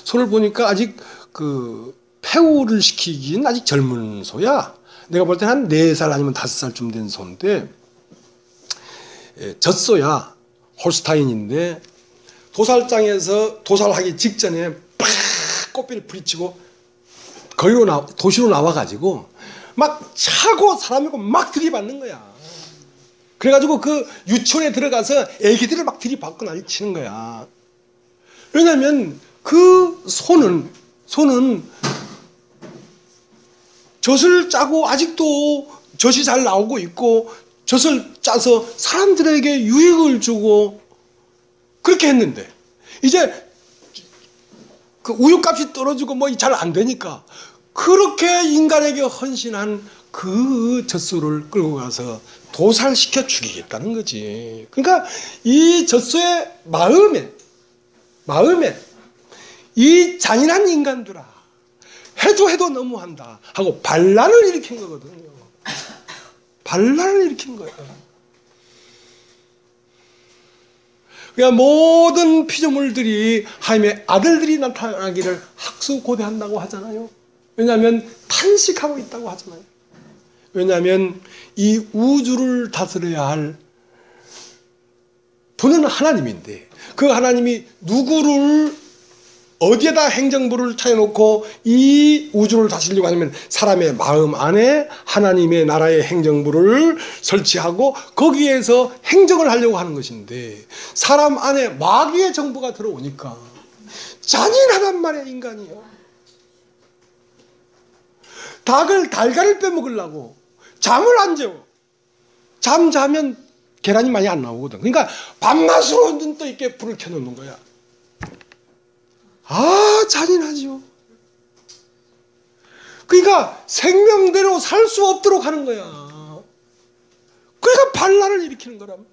소를 보니까 아직 그 폐우를 시키기는 아직 젊은 소야. 내가 볼 때 한 4살 아니면 5살쯤 된 소인데 젖소야. 홀스타인인데 도살장에서 도살하기 직전에 팍 꽃비를 부딪히고 도시로 나와가지고 막 차고 사람이고 막 들이받는 거야. 그래가지고 그 유치원에 들어가서 애기들을 막 들이받고 난리 치는 거야. 왜냐하면 그 소는 젖을 짜고 아직도 젖이 잘 나오고 있고 젖을 짜서 사람들에게 유익을 주고 그렇게 했는데 이제 그 우유값이 떨어지고 뭐 잘 안 되니까 그렇게 인간에게 헌신한 그 젖소를 끌고 가서 도살시켜 죽이겠다는 거지. 그러니까 이 젖소의 마음에 이 잔인한 인간들아, 해도 너무한다 하고 반란을 일으킨 거거든요. 반란을 일으킨 거예요. 그러니까 모든 피조물들이 하나님의 아들들이 나타나기를 학수고대한다고 하잖아요. 왜냐하면 탄식하고 있다고 하잖아요. 왜냐하면 이 우주를 다스려야 할 분은 하나님인데, 그 하나님이 누구를 어디에다 행정부를 차려놓고 이 우주를 다스리려고 하냐면 사람의 마음 안에 하나님의 나라의 행정부를 설치하고 거기에서 행정을 하려고 하는 것인데, 사람 안에 마귀의 정부가 들어오니까 잔인하단 말이야. 인간이요. 달걀을 빼먹으려고 잠을 안 재워. 잠 자면 계란이 많이 안 나오거든. 그러니까 밤낮으로 눈 떠 있게 불을 켜놓는 거야. 아, 잔인하죠. 그러니까 생명대로 살 수 없도록 하는 거야. 그러니까 반란을 일으키는 거란.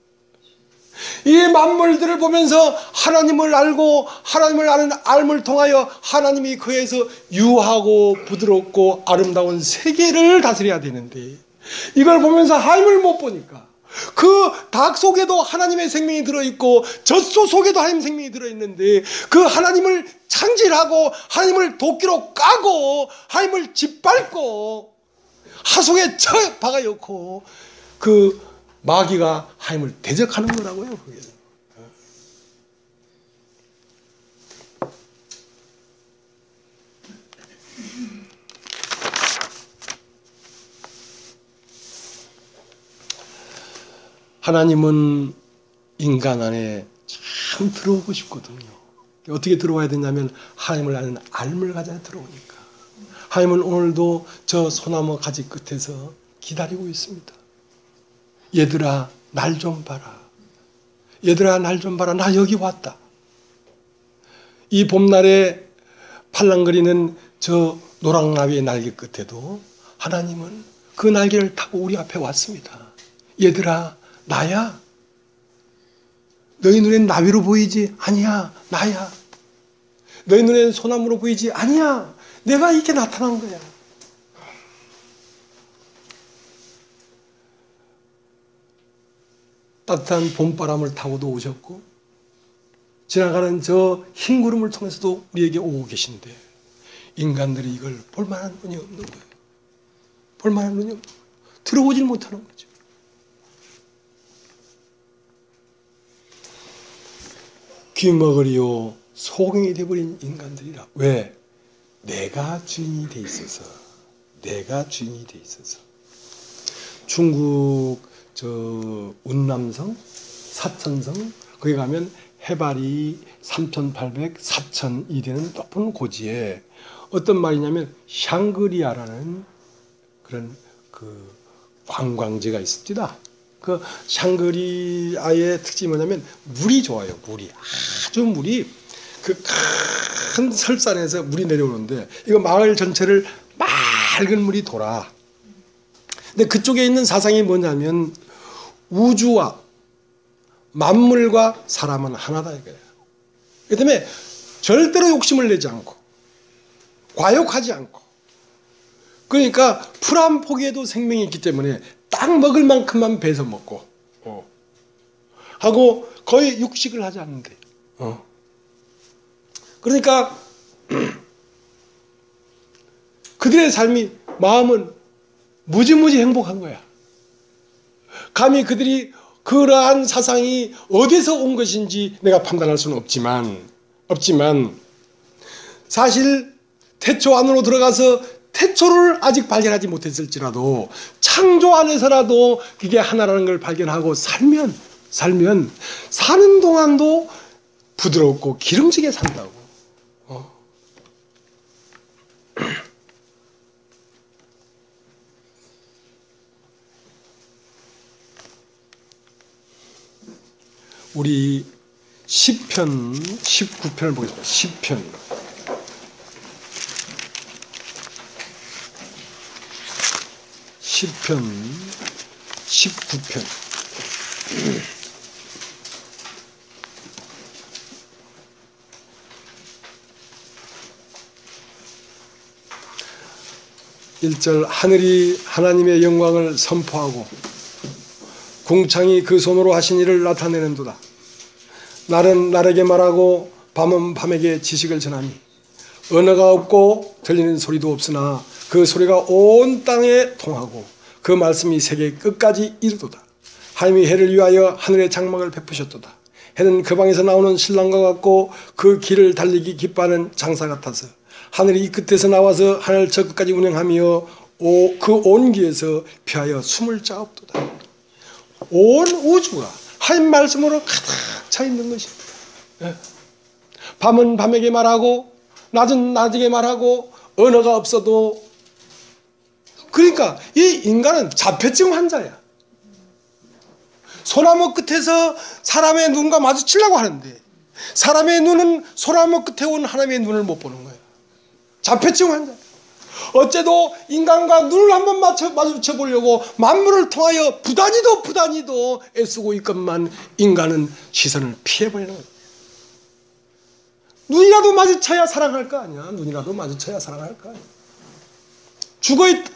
이 만물들을 보면서 하나님을 알고 하나님을 아는 알을 통하여 하나님이 그에서 유하고 부드럽고 아름다운 세계를 다스려야 되는데, 이걸 보면서 하나님을 못 보니까 그 닭 속에도 하나님의 생명이 들어있고 젖소 속에도 하나님의 생명이 들어있는데, 그 하나님을 창질하고 하나님을 도끼로 까고 하나님을 짓밟고 하속에 쳐 박아놓고 그 마귀가 하나님을 대적하는 거라고요. 그게. 하나님은 인간 안에 참 들어오고 싶거든요. 어떻게 들어와야 되냐면 하나님을 아는 알을 가져야 들어오니까. 하나님은 오늘도 저 소나무 가지 끝에서 기다리고 있습니다. 얘들아, 날 좀 봐라. 얘들아, 날 좀 봐라. 나 여기 왔다. 이 봄날에 팔랑거리는 저 노랑나비의 날개 끝에도 하나님은 그 날개를 타고 우리 앞에 왔습니다. 얘들아, 나야. 너희 눈엔 나비로 보이지? 아니야, 나야. 너희 눈엔 소나무로 보이지? 아니야, 내가 이렇게 나타난 거야. 따뜻한 봄바람을 타고도 오셨고, 지나가는 저 흰 구름을 통해서도 우리에게 오고 계신데, 인간들이 이걸 볼만한 눈이 없는 거예요. 볼만한 눈이 없는 거예요. 들어오질 못하는 거죠. 귀머거리요 소경이 되어버린 인간들이라. 왜? 내가 주인이 돼 있어서. 내가 주인이 돼 있어서. 중국 저 운남성, 사천성, 거기 가면 해발이 3,800, 4,000이 되는 높은 고지에 어떤 말이냐면 샹그리아라는 그런 그 관광지가 있습니다. 그 샹그리아의 특징이 뭐냐면 물이 좋아요. 물이 아주 물이 그 큰 설산에서 물이 내려오는데, 이거 마을 전체를 맑은 물이 돌아. 근데 그쪽에 있는 사상이 뭐냐면 우주와 만물과 사람은 하나다 이거예요. 그 때문에 절대로 욕심을 내지 않고 과욕하지 않고, 그러니까 풀 한 포기에도 생명이 있기 때문에 딱 먹을 만큼만 베서 먹고 하고 거의 육식을 하지 않는데, 그러니까 그들의 삶이, 마음은 무지무지 행복한 거야. 감히 그들이 그러한 사상이 어디서 온 것인지 내가 판단할 수는 없지만 사실 태초 안으로 들어가서 태초를 아직 발견하지 못했을지라도 창조 안에서라도 그게 하나라는 걸 발견하고 살면 사는 동안도 부드럽고 기름지게 산다고. 우리 시편 19편을 보겠습니다. 시편 시편 19편 1절 하늘이 하나님의 영광을 선포하고 궁창이 그 손으로 하신 일을 나타내는도다. 날은 날에게 말하고 밤은 밤에게 지식을 전하니 언어가 없고 들리는 소리도 없으나 그 소리가 온 땅에 통하고 그 말씀이 세계 끝까지 이르도다. 하나님이 해를 위하여 하늘의 장막을 베푸셨도다. 해는 그 방에서 나오는 신랑과 같고 그 길을 달리기 기뻐하는 장사 같아서 하늘이 이 끝에서 나와서 하늘 저 끝까지 운행하며 그 온 기에서 피하여 숨을 자옵도다. 온 우주가 하나님 말씀으로 가득 차 있는 것입니다. 밤은 밤에게 말하고 낮은 낮에게 말하고 언어가 없어도, 그러니까 이 인간은 자폐증 환자야. 소나무 끝에서 사람의 눈과 마주치려고 하는데 사람의 눈은 소나무 끝에 온 하나님의 눈을 못 보는 거야. 자폐증 환자. 어째도 인간과 눈을 한번 마주쳐 보려고 만물을 통하여 부단히도 애쓰고 있건만 인간은 시선을 피해버리는 거야. 눈이라도 마주쳐야 사랑할 거 아니야. 눈이라도 마주쳐야 사랑할 거 아니야. 죽어있다.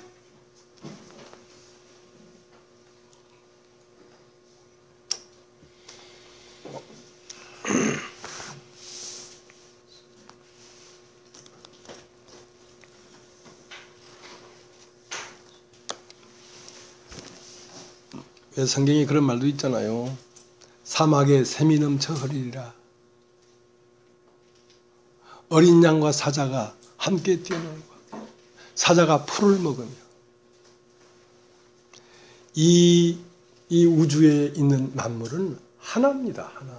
왜 성경에 그런 말도 있잖아요. 사막에 샘이 넘쳐 흐리리라. 어린 양과 사자가 함께 뛰어놀고 사자가 풀을 먹으며. 이 우주에 있는 만물은 하나입니다. 하나.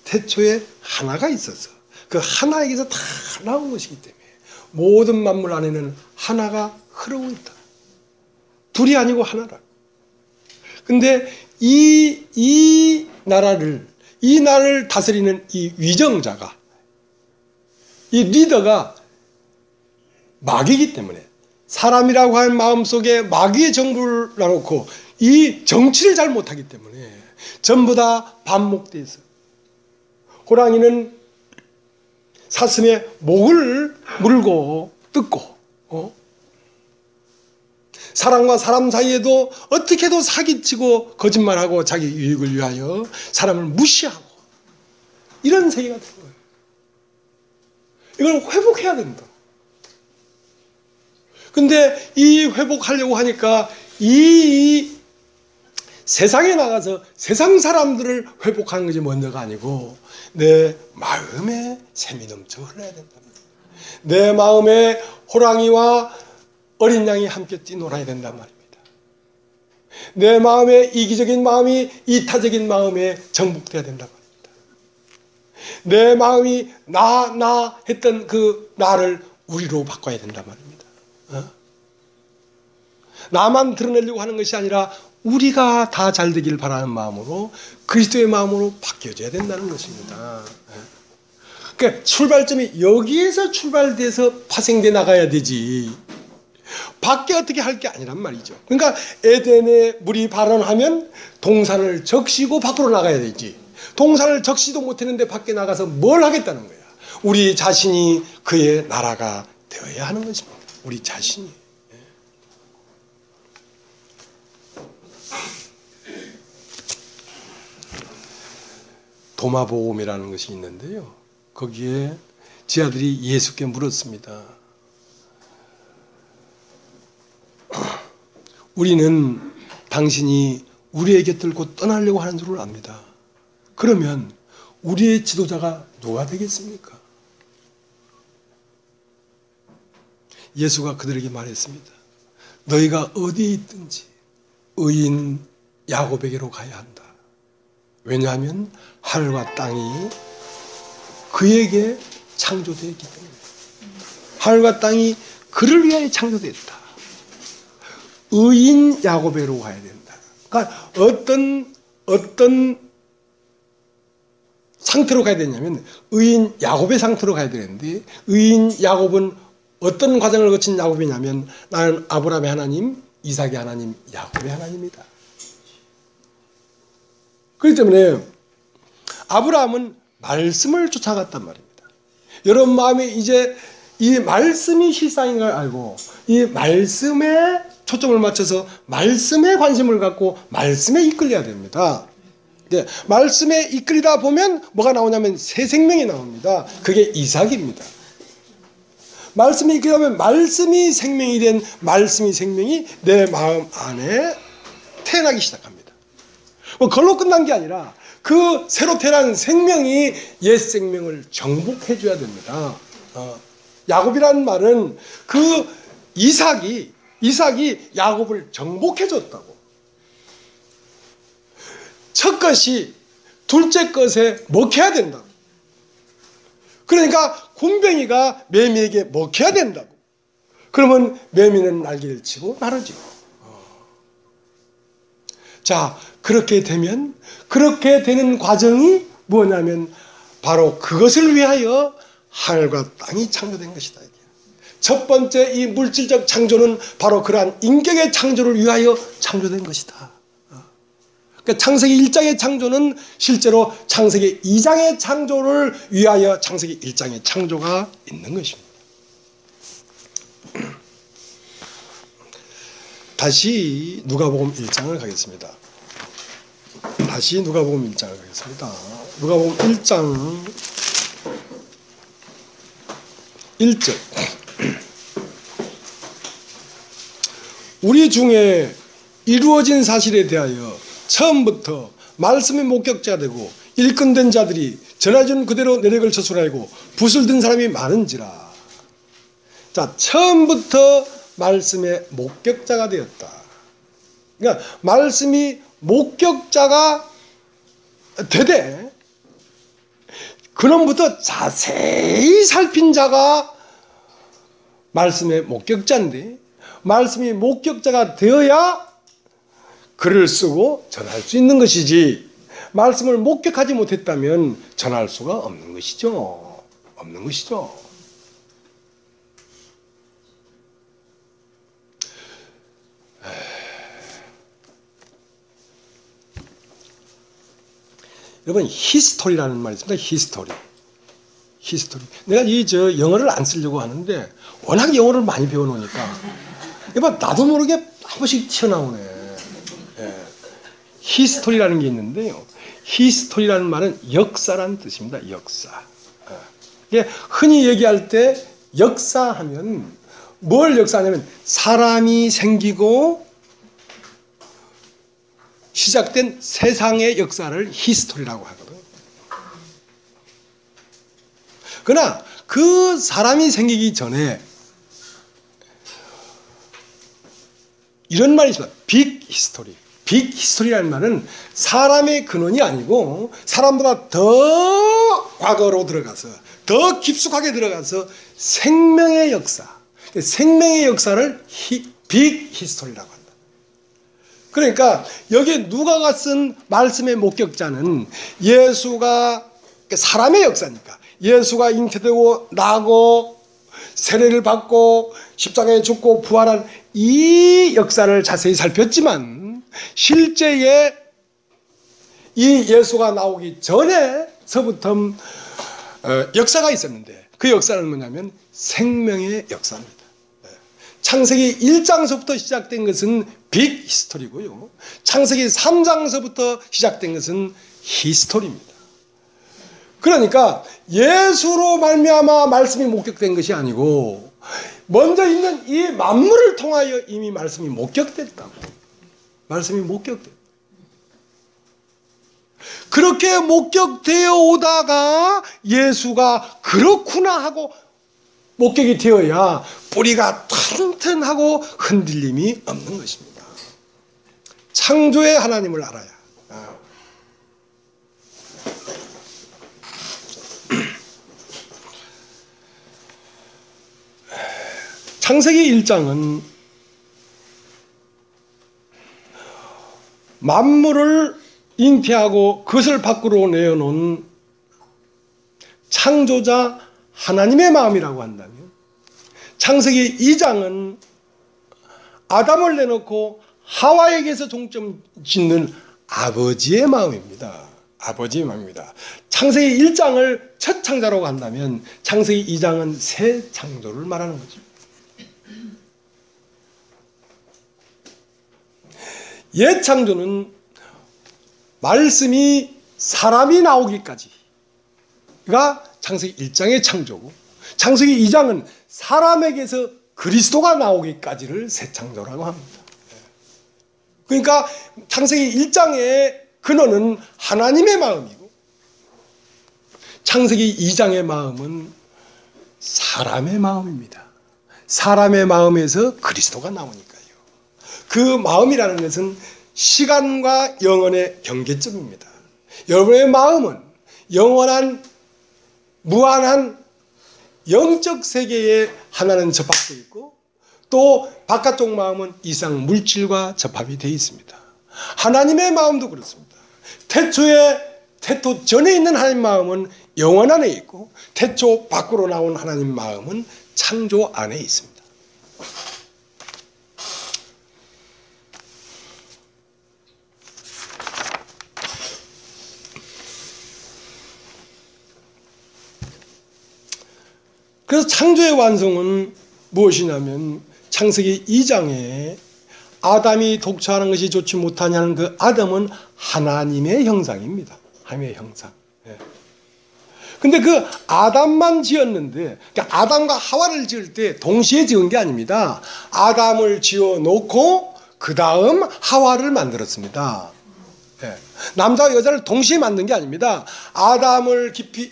태초에 하나가 있어서 그 하나에게서 다 나온 것이기 때문에 모든 만물 안에는 하나가 흐르고 있다. 둘이 아니고 하나라. 근데 이 나라를 다스리는 이 위정자가, 이 리더가 마귀이기 때문에 사람이라고 하는 마음속에 마귀의 정부를 놔놓고 이 정치를 잘 못하기 때문에 전부 다 반목되어 있어요. 호랑이는 사슴의 목을 물고 뜯고, 사람과 사람 사이에도 어떻게도 사기치고 거짓말하고 자기 유익을 위하여 사람을 무시하고 이런 세계가 된 거예요. 이걸 회복해야 된다. 근데 이 회복하려고 하니까 이 세상에 나가서 세상 사람들을 회복하는 것이 먼저가 아니고 내 마음에 샘이 넘쳐 흘러야 된다. 내 마음에 호랑이와 어린 양이 함께 뛰놀아야 된단 말입니다. 내 마음에 이기적인 마음이 이타적인 마음에 정복돼야 된단 말입니다. 내 마음이 나 했던 그 나를 우리로 바꿔야 된단 말입니다. 나만 드러내려고 하는 것이 아니라 우리가 다 잘 되기를 바라는 마음으로 그리스도의 마음으로 바뀌어져야 된다는 것입니다. 그러니까 출발점이 여기에서 출발돼서 파생돼 나가야 되지 밖에 어떻게 할 게 아니란 말이죠. 그러니까 에덴에 물이 발원하면 동산을 적시고 밖으로 나가야 되지. 동산을 적시도 못했는데 밖에 나가서 뭘 하겠다는 거야. 우리 자신이 그의 나라가 되어야 하는 것입니다. 우리 자신이. 도마복음이라는 것이 있는데요. 거기에 제 아들이 예수께 물었습니다. 우리는 당신이 우리의 곁을 곧 떠나려고 하는 줄을 압니다. 그러면 우리의 지도자가 누가 되겠습니까? 예수가 그들에게 말했습니다. 너희가 어디에 있든지 의인 야곱에게로 가야 한다. 왜냐하면 하늘과 땅이 그에게 창조되었기 때문에. 하늘과 땅이 그를 위하여 창조됐다. 의인 야곱에로 가야 된다. 그러니까 어떤 상태로 가야 되냐면 의인 야곱의 상태로 가야 되는데, 의인 야곱은 어떤 과정을 거친 야곱이냐면 나는 아브라함의 하나님, 이삭의 하나님, 야곱의 하나님이다. 그렇기 때문에 아브라함은 말씀을 쫓아갔단 말입니다. 여러분 마음에 이제 이 말씀이 실상인 걸 알고 이 말씀에 초점을 맞춰서 말씀에 관심을 갖고 말씀에 이끌려야 됩니다. 말씀에 이끌리다 보면 뭐가 나오냐면 새 생명이 나옵니다. 그게 이삭입니다. 말씀에 이끌리다 보면 말씀이 생명이 된 말씀이 생명이 내 마음 안에 태어나기 시작합니다. 뭐 그걸로 끝난 게 아니라 그 새로 태어난 생명이 옛 생명을 정복해 줘야 됩니다. 야곱이라는 말은 그 이삭이 야곱을 정복해 줬다고. 첫 것이 둘째 것에 먹혀야 된다고. 그러니까 굼벵이가 매미에게 먹혀야 된다고. 그러면 매미는 날개를 치고 나르죠. 자, 그렇게 되면 그렇게 되는 과정이 뭐냐면 바로 그것을 위하여 하늘과 땅이 창조된 것이다. 첫 번째 이 물질적 창조는 바로 그러한 인격의 창조를 위하여 창조된 것이다. 그러니까 창세기 1장의 창조는 실제로 창세기 2장의 창조를 위하여 창세기 1장의 창조가 있는 것입니다. 다시 누가복음 1장을 가겠습니다. 누가복음 1장 1절. 우리 중에 이루어진 사실에 대하여 처음부터 말씀의 목격자가 되고 일꾼된 자들이 전해준 그대로 내력을 저술하고 붓을 든 사람이 많은지라. 자, 처음부터 말씀의 목격자가 되었다. 그러니까 말씀이 목격자가 되되 그놈부터 자세히 살핀 자가 말씀의 목격자인데 말씀이 목격자가 되어야 글을 쓰고 전할 수 있는 것이지 말씀을 목격하지 못했다면 전할 수가 없는 것이죠. 여러분 히스토리라는 말이 있습니다. 히스토리. 내가 영어를 안 쓰려고 하는데 워낙 영어를 많이 배워놓으니까 나도 모르게 한 번씩 튀어나오네. 히스토리라는 게 있는데요. 히스토리라는 말은 역사라는 뜻입니다. 역사. 흔히 얘기할 때 역사하면 뭘 역사하냐면 사람이 생기고 시작된 세상의 역사를 히스토리라고 하거든요. 그러나 그 사람이 생기기 전에 이런 말이 있습니다. 빅 히스토리라는 말은 사람의 근원이 아니고 사람보다 더 과거로 들어가서 더 깊숙하게 들어가서 생명의 역사를 빅 히스토리라고 합니다. 그러니까 여기 누가가 쓴 말씀의 목격자는 예수가 사람의 역사니까 예수가 잉태되고 나고 세례를 받고 십자가에 죽고 부활한 이 역사를 자세히 살폈지만 실제에 이 예수가 나오기 전에서부터 역사가 있었는데 그 역사는 뭐냐면 생명의 역사입니다. 창세기 1장서부터 시작된 것은 빅 히스토리고요. 창세기 3장서부터 시작된 것은 히스토리입니다. 그러니까 예수로 말미암아 말씀이 목격된 것이 아니고 먼저 있는 이 만물을 통하여 이미 말씀이 목격됐다고. 그렇게 목격되어 오다가 예수가 그렇구나 하고 목격이 되어야 뿌리가 튼튼하고 흔들림이 없는 것입니다. 창조의 하나님을 알아야. 창세기 1장은 만물을 잉태하고 그것을 밖으로 내어놓은 창조자 하나님의 마음이라고 한다면 창세기 2장은 아담을 내놓고 하와에게서 종점 짓는 아버지의 마음입니다. 아버지의 마음입니다. 창세기 1장을 첫 창조라고 한다면 창세기 2장은 새 창조를 말하는 거죠. 옛 창조는 말씀이 사람이 나오기까지가 창세기 1장의 창조고, 창세기 2장은 사람에게서 그리스도가 나오기까지를 새 창조라고 합니다. 그러니까 창세기 1장의 근원은 하나님의 마음이고, 창세기 2장의 마음은 사람의 마음입니다. 사람의 마음에서 그리스도가 나오니까요. 그 마음이라는 것은 시간과 영혼의 경계점입니다. 여러분의 마음은 영원한 무한한 영적 세계에 하나는 접합되어 있고, 또 바깥쪽 마음은 이상 물질과 접합이 되어 있습니다. 하나님의 마음도 그렇습니다. 태초 전에 있는 하나님 마음은 영원 안에 있고, 태초 밖으로 나온 하나님 마음은 창조 안에 있습니다. 그래서 창조의 완성은 무엇이냐면 창세기 2장에 아담이 독처하는 것이 좋지 못하냐는 그 아담은 하나님의 형상입니다. 하나님의 형상. 근데 그 아담만 지었는데, 그러니까 아담과 하와를 지을 때 동시에 지은 게 아닙니다. 아담을 지어 놓고 그 다음 하와를 만들었습니다. 남자와 여자를 동시에 만든 게 아닙니다. 아담에게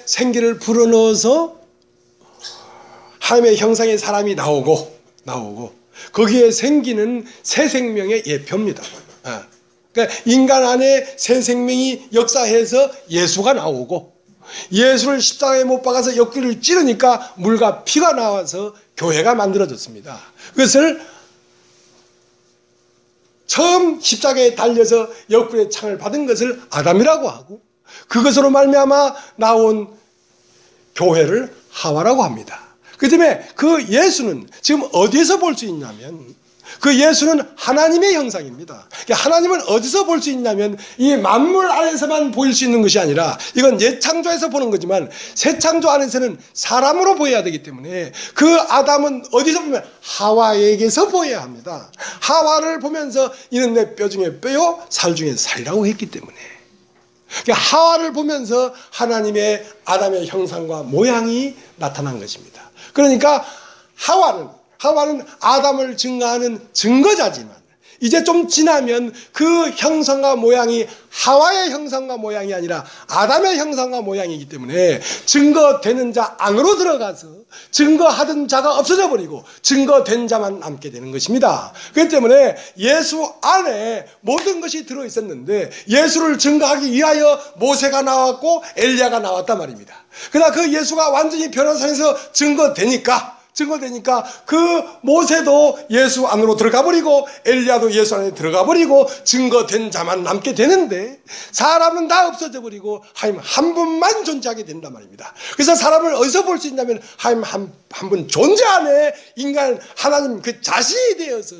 생기를 불어넣어서 하나님의 형상의 사람이 나오고 거기에 생기는 새 생명의 예표입니다. 그러니까 인간 안에 새 생명이 역사해서 예수가 나오고, 예수를 십자가에 못 박아서 옆구리를 찌르니까 물과 피가 나와서 교회가 만들어졌습니다. 그것을 처음 십자가에 달려서 옆구리에 창을 받은 것을 아담이라고 하고, 그것으로 말미암아 나온 교회를 하와라고 합니다. 그 때문에 그 예수는 지금 어디에서 볼 수 있냐면, 그 예수는 하나님의 형상입니다. 하나님은 어디서 볼 수 있냐면 이 만물 안에서만 보일 수 있는 것이 아니라, 이건 옛 창조에서 보는 거지만 새 창조 안에서는 사람으로 보여야 되기 때문에 그 아담은 어디서 보면 하와에게서 보여야 합니다. 하와를 보면서 이는 내 뼈 중에 뼈요 살 중에 살이라고 했기 때문에, 하와를 보면서 하나님의 아담의 형상과 모양이 나타난 것입니다. 그러니까 하와는 아담을 증거하는 증거자지만, 이제 좀 지나면 그 형상과 모양이 하와의 형상과 모양이 아니라 아담의 형상과 모양이기 때문에 증거되는 자 안으로 들어가서 증거하던 자가 없어져 버리고 증거된 자만 남게 되는 것입니다. 그렇기 때문에 예수 안에 모든 것이 들어있었는데, 예수를 증거하기 위하여 모세가 나왔고 엘리야가 나왔단 말입니다. 그러나 그 예수가 완전히 변화상에서 증거되니까 그 모세도 예수 안으로 들어가 버리고 엘리야도 예수 안에 들어가 버리고 증거된 자만 남게 되는데, 사람은 다 없어져 버리고 하나님 한 분만 존재하게 된단 말입니다. 그래서 사람을 어디서 볼 수 있냐면 하나님 한 분 존재 안에 인간 하나님 그 자신이 되어서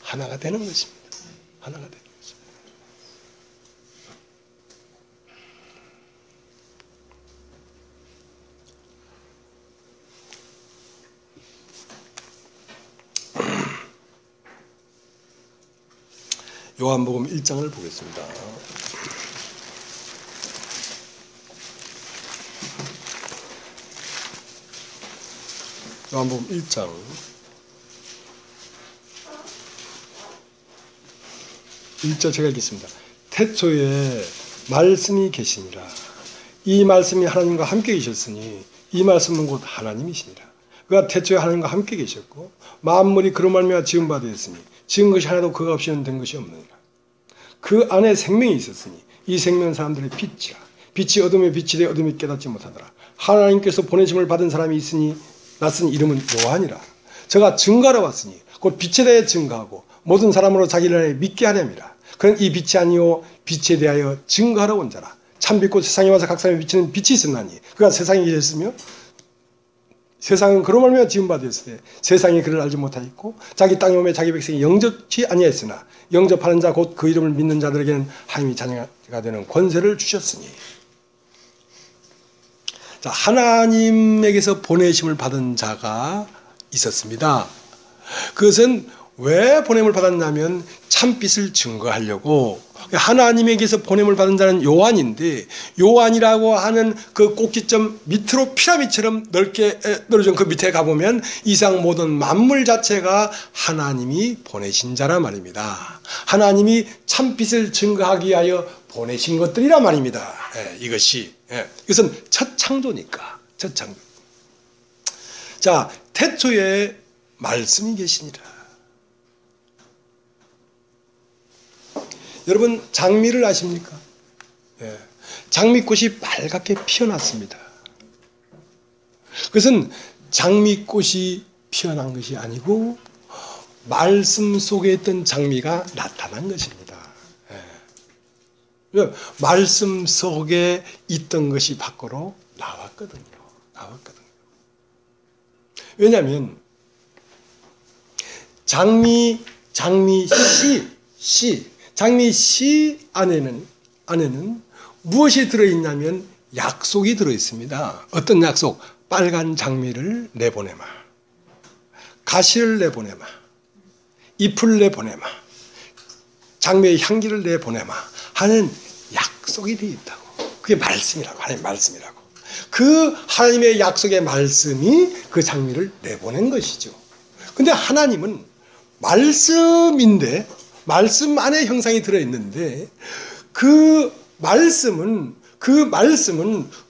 하나가 되는 것입니다. 하나가 되는 것입니다. 요한복음 1장을 보겠습니다. 요한복음 1장 1절 제가 읽겠습니다. 태초에 말씀이 계시니라. 이 말씀이 하나님과 함께 계셨으니 이 말씀은 곧 하나님이시니라. 그가 태초에 하나님과 함께 계셨고 만물이 그로 말미암아 지은 바 되었으니 지은 것이 하나도 그가 없이는 된 것이 없느니라. 그 안에 생명이 있었으니 이 생명은 사람들의 빛이라. 빛이 어둠에 빛이 되어 어둠이 깨닫지 못하더라. 하나님께서 보내심을 받은 사람이 있으니 낯선 이름은 요한이라. 저가 증거하러 왔으니 곧 빛에 대해 증거하고 모든 사람으로 자기를 믿게 하렵니다. 그는 이 빛이 아니요 빛에 대하여 증거하러 온 자라. 참 빛고 세상에 와서 각 사람이 비치는 빛이 있었나니 그가 세상에 계셨으며 세상은 그로 말미암아 지은 바 되었으되 세상이 그를 알지 못하였고 자기 땅에 오매 자기 백성이 영접치 아니하였으나 영접하는 자 곧 그 이름을 믿는 자들에게는 하나님이 자녀가 되는 권세를 주셨으니. 자, 하나님에게서 보내심을 받은 자가 있었습니다. 그것은 왜 보냄을 받았냐면 참빛을 증거하려고. 하나님에게서 보냄을 받은 자는 요한인데, 요한이라고 하는 그 꼭지점 밑으로 피라미드처럼 넓게 떨어진 그 밑에 가보면 이상 모든 만물 자체가 하나님이 보내신 자라 말입니다. 하나님이 참빛을 증거하기 위하여 보내신 것들이라 말입니다. 이것이. 이것은 첫 창조니까. 첫 창조. 자, 태초에 말씀이 계시니라. 여러분, 장미를 아십니까? 장미꽃이 빨갛게 피어났습니다. 그것은 장미꽃이 피어난 것이 아니고 말씀 속에 있던 장미가 나타난 것입니다. 말씀 속에 있던 것이 밖으로 나왔거든요. 왜냐하면 장미씨 안에는 무엇이 들어있냐면 약속이 들어있습니다. 어떤 약속? 빨간 장미를 내보내마, 가시를 내보내마, 잎을 내보내마, 장미의 향기를 내보내마 하는 약속이 되어 있다고. 그게 말씀이라고. 하나님의 말씀이라고. 그 하나님의 약속의 말씀이 그 장미를 내보낸 것이죠. 근데 하나님은 말씀인데, 말씀 안에 형상이 들어있는데 그 말씀은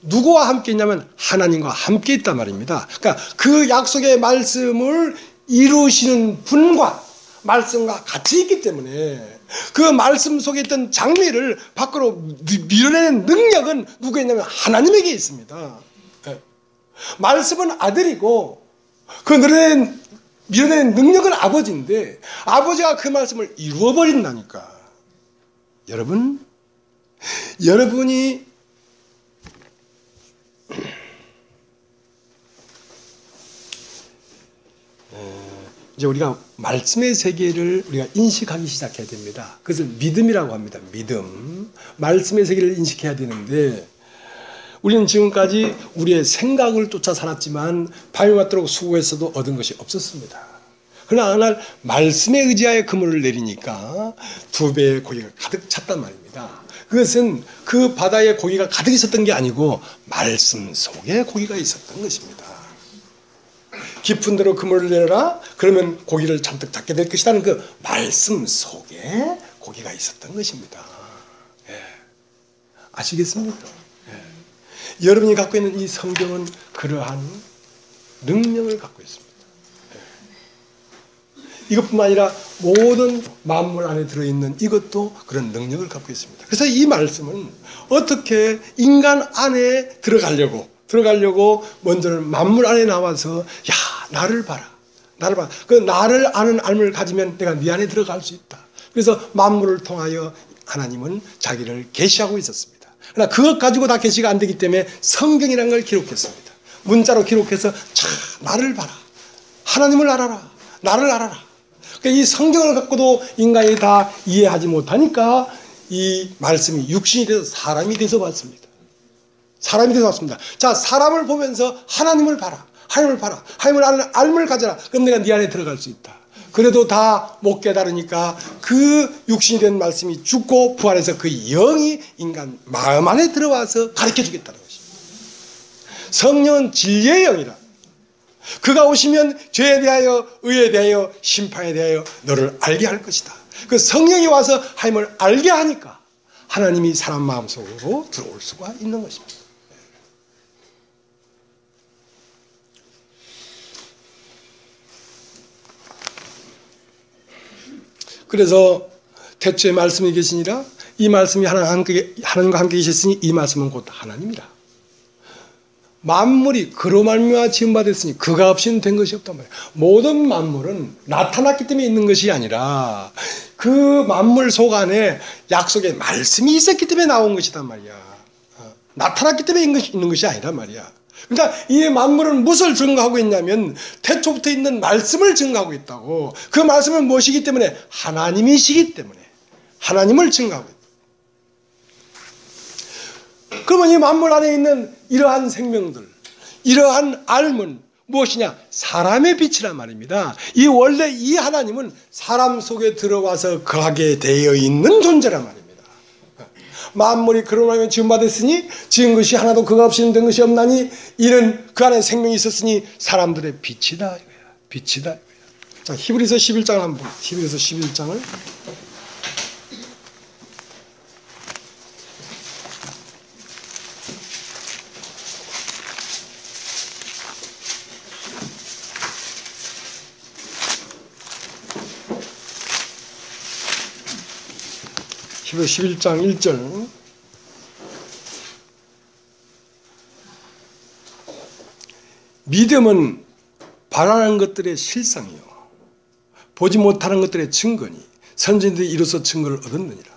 누구와 함께 있냐면 하나님과 함께 있단 말입니다. 그러니까 그 약속의 말씀을 이루시는 분과 말씀과 같이 있기 때문에 그 말씀 속에 있던 장미를 밖으로 밀어내는 능력은 누구에 있냐면 하나님에게 있습니다. 말씀은 아들이고 그 밀어내는 능력은 아버지인데 아버지가 그 말씀을 이루어버린다니까. 여러분이 이제 우리가 말씀의 세계를 우리가 인식하기 시작해야 됩니다. 그것을 믿음이라고 합니다. 믿음. 말씀의 세계를 인식해야 되는데 우리는 지금까지 우리의 생각을 쫓아 살았지만 밤이 맞도록 수고했어도 얻은 것이 없었습니다. 그러나 어느 날 말씀에 의지하여 그물을 내리니까 2배의 고기가 가득 찼단 말입니다. 그것은 그 바다에 고기가 가득 있었던 게 아니고 말씀 속에 고기가 있었던 것입니다. 깊은 데로 그물을 내려라. 그러면 고기를 잔뜩 잡게 될 것이라는 그 말씀 속에 고기가 있었던 것입니다. 아시겠습니까? 여러분이 갖고 있는 이 성경은 그러한 능력을 갖고 있습니다. 이것뿐만 아니라 모든 만물 안에 들어있는 이것도 그런 능력을 갖고 있습니다. 그래서 이 말씀은 어떻게 인간 안에 들어가려고 먼저는 만물 안에 나와서 야, 나를 봐라. 그 나를 아는 알을 가지면 내가 네 안에 들어갈 수 있다. 그래서 만물을 통하여 하나님은 자기를 계시하고 있었습니다. 그러나 그것 가지고 다 계시가 안 되기 때문에 성경이라는 걸 기록했습니다. 문자로 기록해서 자, 나를 봐라. 하나님을 알아라. 나를 알아라. 그러니까 이 성경을 갖고도 인간이 다 이해하지 못하니까 이 말씀이 육신이 돼서 사람이 돼서 왔습니다. 자, 사람을 보면서 하나님을 봐라. 하나님을 아는 알을 가져라. 그럼 내가 네 안에 들어갈 수 있다. 그래도 다 못 깨달으니까 그 육신이 된 말씀이 죽고 부활해서 그 영이 인간 마음 안에 들어와서 가르쳐 주겠다는 것입니다. 성령은 진리의 영이라. 그가 오시면 죄에 대하여, 의에 대하여, 심판에 대하여 너를 알게 할 것이다. 그 성령이 와서 하나님을 알게 하니까 하나님이 사람 마음속으로 들어올 수가 있는 것입니다. 그래서 태초에 말씀이 계시니라. 이 말씀이 하나님과 함께 계셨으니 이 말씀은 곧 하나님이라. 만물이 그로 말미암아 지은 바 됐으니 그가 없이는 된 것이 없단 말이에요. 모든 만물은 나타났기 때문에 있는 것이 아니라 그 만물 속 안에 약속의 말씀이 있었기 때문에 나온 것이단 말이야. 나타났기 때문에 있는 것이 아니란 말이야. 그러니까 이 만물은 무엇을 증거하고 있냐면 태초부터 있는 말씀을 증거하고 있다고. 그 말씀은 무엇이기 때문에? 하나님이시기 때문에 하나님을 증거하고 있다. 그러면 이 만물 안에 있는 이러한 생명들, 이러한 알은 무엇이냐? 사람의 빛이란 말입니다. 이 원래 이 하나님은 사람 속에 들어와서 거하게 되어 있는 존재란 말입니다. 만물이 그러면 지음받았으니 지은 것이 하나도 그가 없이 된 것이 없나니 이는 그 안에 생명이 있었으니 사람들의 빛이다 이거야. 빛이다 이거야. 자, 히브리서 11장을 한번 보세요. 히브리서 11장을 히브리서 11장 1절. 믿음은 바라는 것들의 실상이요 보지 못하는 것들의 증거니 선진들이 이로써 증거를 얻었느니라.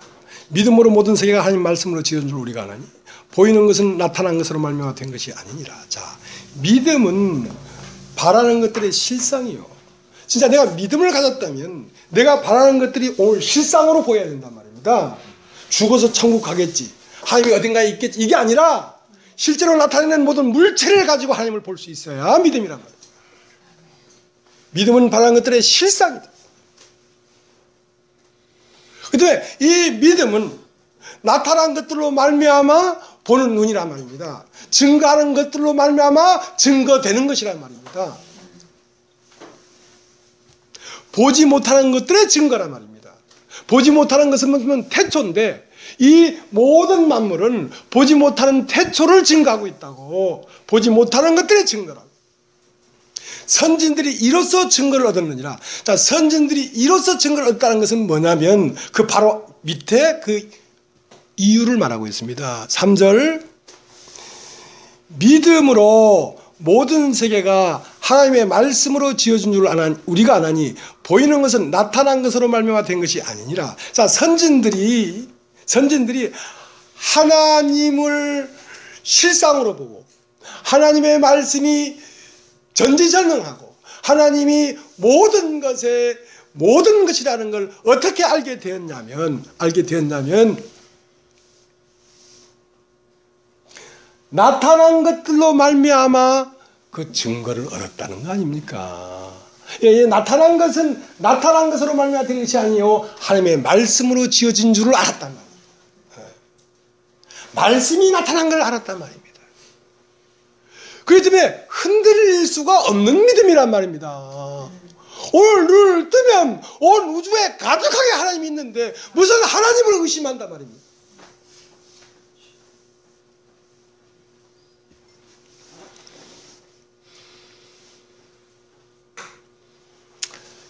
믿음으로 모든 세계가 하나님 말씀으로 지어진 줄 우리가 아나니 보이는 것은 나타난 것으로 말미암아 된 것이 아니니라. 자, 믿음은 바라는 것들의 실상이요. 진짜 내가 믿음을 가졌다면 내가 바라는 것들이 오늘 실상으로 보여야 된단 말입니다. 죽어서 천국 가겠지, 하나님이 어딘가에 있겠지, 이게 아니라 실제로 나타내는 모든 물체를 가지고 하나님을 볼 수 있어야 믿음이란 말이에요. 믿음은 바라는 것들의 실상이다. 그런데 이 믿음은 나타난 것들로 말미암아 보는 눈이란 말입니다. 증거하는 것들로 말미암아 증거되는 것이란 말입니다. 보지 못하는 것들의 증거란 말입니다. 보지 못하는 것은 태초인데 이 모든 만물은 보지 못하는 태초를 증거하고 있다고. 보지 못하는 것들의 증거라고. 선진들이 이로써 증거를 얻었느니라. 자, 선진들이 이로써 증거를 얻었다는 것은 뭐냐면 그 바로 밑에 그 이유를 말하고 있습니다. 3절 믿음으로 모든 세계가 하나님의 말씀으로 지어진 줄 우리가 아나니 보이는 것은 나타난 것으로 말미암아 된 것이 아니니라. 자, 선진들이 하나님을 실상으로 보고 하나님의 말씀이 전지전능하고 하나님이 모든 것이라는 걸 어떻게 알게 되었냐면 나타난 것들로 말미암아 그 증거를 얻었다는 거 아닙니까? 나타난 것으로 말미암아 된 것이 아니요 하나님의 말씀으로 지어진 줄을 알았단 말이에요. 말씀이 나타난 걸 알았단 말입니다. 그렇기 때문에 흔들릴 수가 없는 믿음이란 말입니다. 오늘 눈을 뜨면 온 우주에 가득하게 하나님이 있는데 무슨 하나님을 의심한단 말입니다.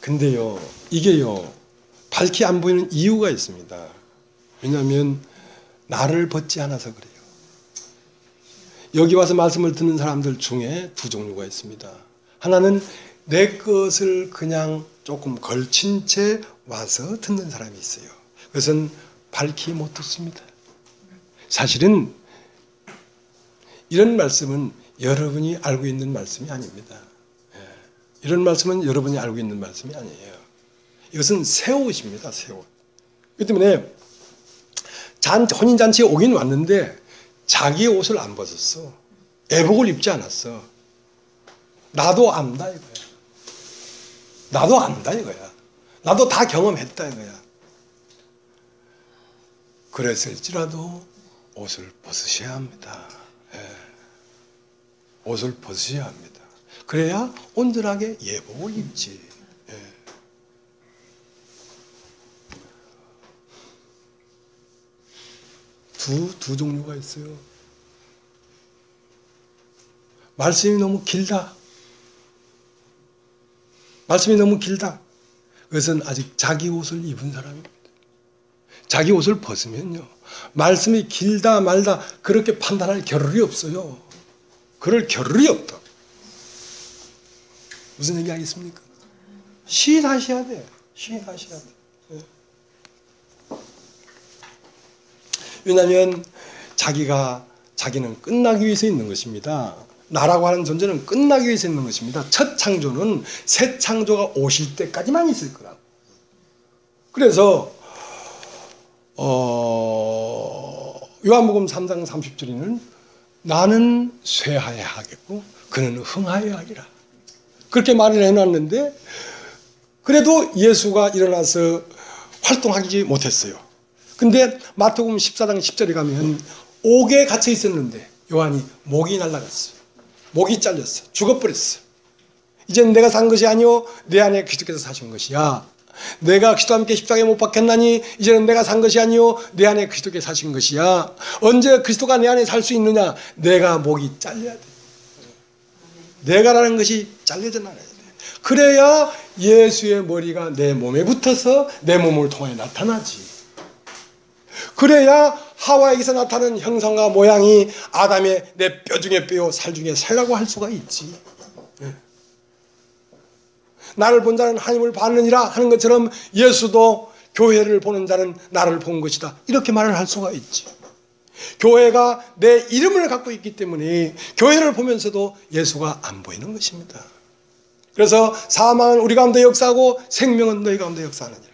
근데요, 이게요, 밝히 안 보이는 이유가 있습니다. 왜냐하면 나를 벗지 않아서 그래요. 여기 와서 말씀을 듣는 사람들 중에 두 종류가 있습니다. 하나는 내 것을 그냥 조금 걸친 채 와서 듣는 사람이 있어요. 그것은 밝히 못 듣습니다. 사실은 이런 말씀은 여러분이 알고 있는 말씀이 아닙니다. 이런 말씀은 여러분이 알고 있는 말씀이 아니에요. 이것은 새 옷입니다. 새 옷. 그렇기 때문에 혼인잔치에 오긴 왔는데 자기의 옷을 안 벗었어. 애복을 입지 않았어. 나도 안다 이거야. 나도 안다 이거야. 나도 다 경험했다 이거야. 그랬을지라도 옷을 벗으셔야 합니다. 옷을 벗으셔야 합니다. 그래야 온전하게 예복을 입지. 두 종류가 있어요. 말씀이 너무 길다. 그것은 아직 자기 옷을 입은 사람입니다. 자기 옷을 벗으면요, 말씀이 길다 말다 그렇게 판단할 겨를이 없어요. 그럴 겨를이 없다. 무슨 얘기 하겠습니까? 시인하셔야 돼. 왜냐하면 자기는 끝나기 위해서 있는 것입니다. 나라고 하는 존재는 끝나기 위해서 있는 것입니다. 첫 창조는 새 창조가 오실 때까지만 있을 거라고. 그래서 요한복음 3장 30절에는 나는 쇠하여야 하겠고 그는 흥하여야 하리라. 그렇게 말을 해놨는데 그래도 예수가 일어나서 활동하지 못했어요. 근데 마태복음 14장 10절에 가면 옥에 갇혀 있었는데 요한이 목이 날아갔어요. 목이 잘렸어. 죽어버렸어. 이제는 내가 산 것이 아니오 내 안에 그리스도께서 사신 것이야. 내가 그리스도와 함께 십자가에 못 박혔나니 이제는 내가 산 것이 아니오 내 안에 그리스도께서 사신 것이야. 언제 그리스도가 내 안에 살 수 있느냐? 내가 목이 잘려야 돼. 내가라는 것이 잘려져 나가야 돼. 그래야 예수의 머리가 내 몸에 붙어서 내 몸을 통해 나타나지. 그래야 하와에게서 나타나는 형상과 모양이 아담의 내 뼈 중에 뼈요 살 중에 살라고 할 수가 있지. 나를 본 자는 하나님을 봤느니라 하는 것처럼 예수도 교회를 보는 자는 나를 본 것이다. 이렇게 말을 할 수가 있지. 교회가 내 이름을 갖고 있기 때문에 교회를 보면서도 예수가 안 보이는 것입니다. 그래서 사망은 우리 가운데 역사하고 생명은 너희 가운데 역사하느니라.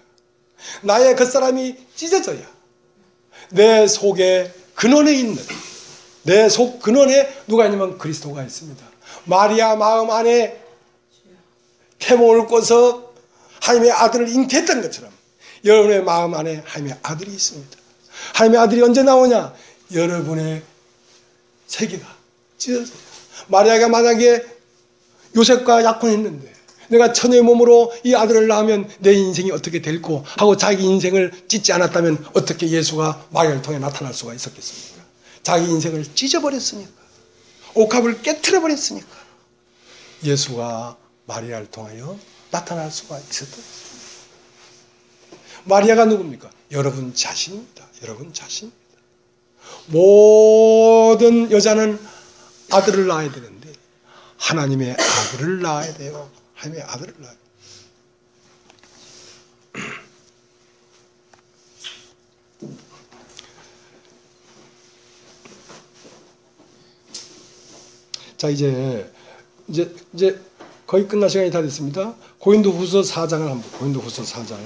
나의 겉사람이 찢어져야 내 속에 근원에 있는 내 속 근원에 누가 있냐면 그리스도가 있습니다. 마리아 마음 안에 태몽을 꿔서 하나님의 아들을 잉태했던 것처럼 여러분의 마음 안에 하나님의 아들이 있습니다. 하나님의 아들이 언제 나오냐? 여러분의 세계가 찢어져요. 마리아가 만약에 요셉과 약혼했는데 내가 처녀의 몸으로 이 아들을 낳으면 내 인생이 어떻게 될고 하고 자기 인생을 찢지 않았다면 어떻게 예수가 마리아를 통해 나타날 수가 있었겠습니까? 자기 인생을 찢어버렸으니까. 옥합을 깨트려버렸으니까 예수가 마리아를 통하여 나타날 수가 있었던 것입니다. 마리아가 누굽니까? 여러분 자신입니다. 여러분 자신입니다. 모든 여자는 아들을 낳아야 되는데 하나님의 아들을 낳아야 돼요. 하나님의 아들을 낳아야 돼요. 자, 이제 거의 끝날 시간이 다 됐습니다. 고린도후서 4장을 한번 고린도후서 4장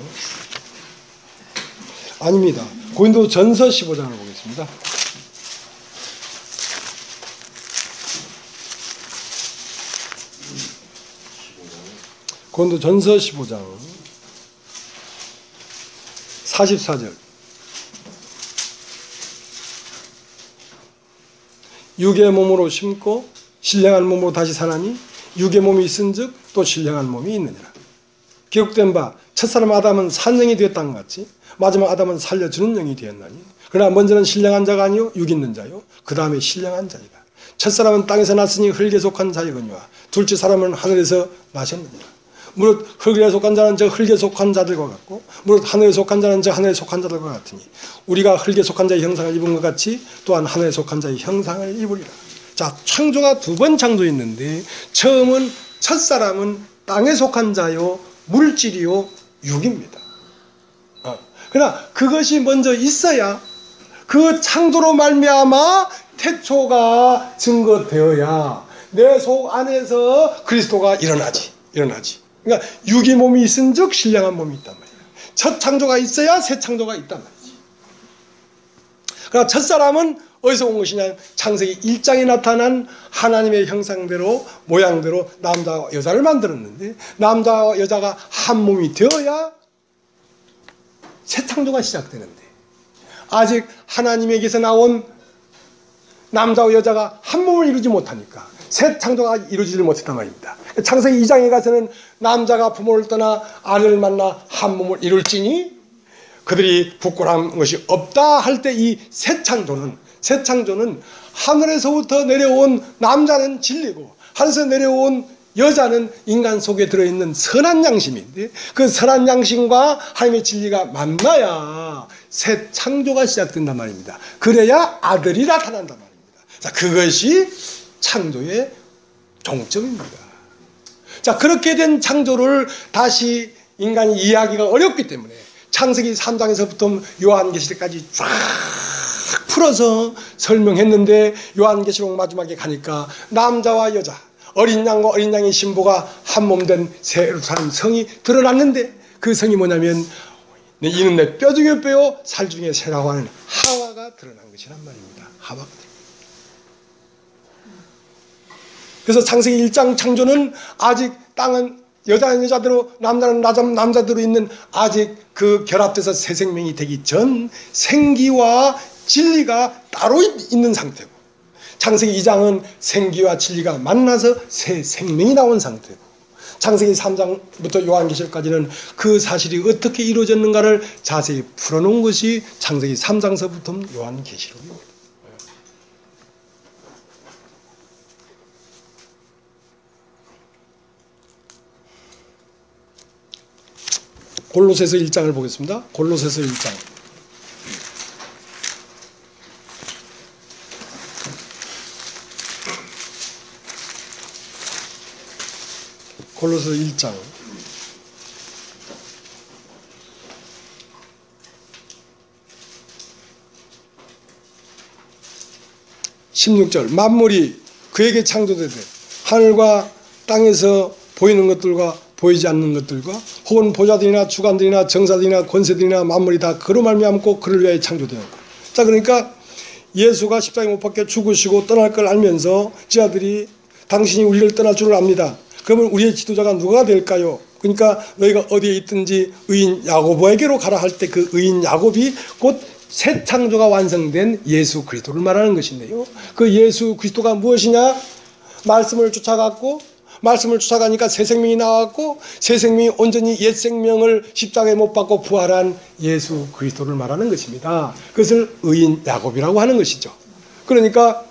아닙니다. 고린도전서 15장을 보겠습니다. 고린도전서 15장 44절 육의 몸으로 심고 신령한 몸으로 다시 사나니 육의 몸이 있은즉 또 신령한 몸이 있느니라. 기록된 바 첫사람 아담은 산영이 되었다는 것 같이 마지막 아담은 살려주는 영이 되었나니 그러나 먼저는 신령한 자가 아니요 육 있는 자요 그 다음에 신령한 자이라. 첫사람은 땅에서 났으니 흙에 속한 자이거니와 둘째 사람은 하늘에서 나셨느니라. 무릇 흙에 속한 자는 저 흙에 속한 자들과 같고 무릇 하늘에 속한 자는 저 하늘에 속한 자들과 같으니 우리가 흙에 속한 자의 형상을 입은 것 같이 또한 하늘에 속한 자의 형상을 입으리라. 자, 창조가 두 번 창조했는데 처음은 첫사람은 땅에 속한 자요 물질이요 육입니다. 그러나 그것이 먼저 있어야 그 창조로 말미암아 태초가 증거되어야 내 속 안에서 그리스도가 일어나지. 그러니까 육의 몸이 있은즉 신령한 몸이 있단 말이에요. 첫 창조가 있어야 새 창조가 있단 말이지. 그러나 첫사람은 어디서 온 것이냐? 창세기 1장에 나타난 하나님의 형상대로 모양대로 남자와 여자를 만들었는데 남자와 여자가 한 몸이 되어야 새 창조가 시작되는데 아직 하나님에게서 나온 남자와 여자가 한 몸을 이루지 못하니까 새 창조가 이루어지지 못했단 말입니다. 창세기 2장에 가서는 남자가 부모를 떠나 아내를 만나 한 몸을 이룰지니 그들이 부끄러운 것이 없다 할 때 이 새 창조는 하늘에서부터 내려온 남자는 진리고 하늘에서 내려온 여자는 인간 속에 들어있는 선한 양심인데 그 선한 양심과 하나님의 진리가 만나야 새 창조가 시작된단 말입니다. 그래야 아들이 나타난단 말입니다. 자, 그것이 창조의 종점입니다. 자, 그렇게 된 창조를 다시 인간이 이해하기가 어렵기 때문에 창세기 3장에서부터 요한계시록까지 쫙 풀어서 설명했는데 요한계시록 마지막에 가니까 남자와 여자, 어린 양과 어린 양의 신부가 한 몸 된 새 예루살렘 성이 드러났는데 그 성이 뭐냐면 이는 내 뼈 중에 뼈요 살 중에 새라고 하는 하와가 드러난 것이란 말입니다. 하와가. 그래서 창세기 1장 창조는 아직 땅은 여자는 여자대로 남자는 남자대로 있는 아직 그 결합돼서 새 생명이 되기 전 생기와 진리가 따로 있는 상태고, 창세기 2장은 생기와 진리가 만나서 새 생명이 나온 상태고, 창세기 3장부터 요한계시록까지는 그 사실이 어떻게 이루어졌는가를 자세히 풀어놓은 것이 창세기 3장서부터 요한계시록입니다. 골로새서 1장을 보겠습니다. 골로새서 1장. 골로새서 1장. 16절. 만물이 그에게 창조되되 하늘과 땅에서 보이는 것들과 보이지 않는 것들과 혹은 보좌들이나 주관들이나 정사들이나 권세들이나 만물이 다 그로 말미암고 그를 위하여 창조되었고. 자, 그러니까 예수가 십자가에 못 박혀 죽으시고 떠날 걸 알면서 지 아들이 당신이 우리를 떠날 줄을 압니다. 그러면 우리의 지도자가 누가 될까요? 그러니까 너희가 어디에 있든지 의인 야고보에게로 가라 할 때 그 의인 야곱이 곧 새 창조가 완성된 예수 그리스도를 말하는 것인데요. 그 예수 그리스도가 무엇이냐? 말씀을 쫓아가니까 새 생명이 나왔고, 새 생명이 온전히 옛 생명을 십자가에 못 박고 부활한 예수 그리스도를 말하는 것입니다. 그것을 의인 야곱이라고 하는 것이죠. 그러니까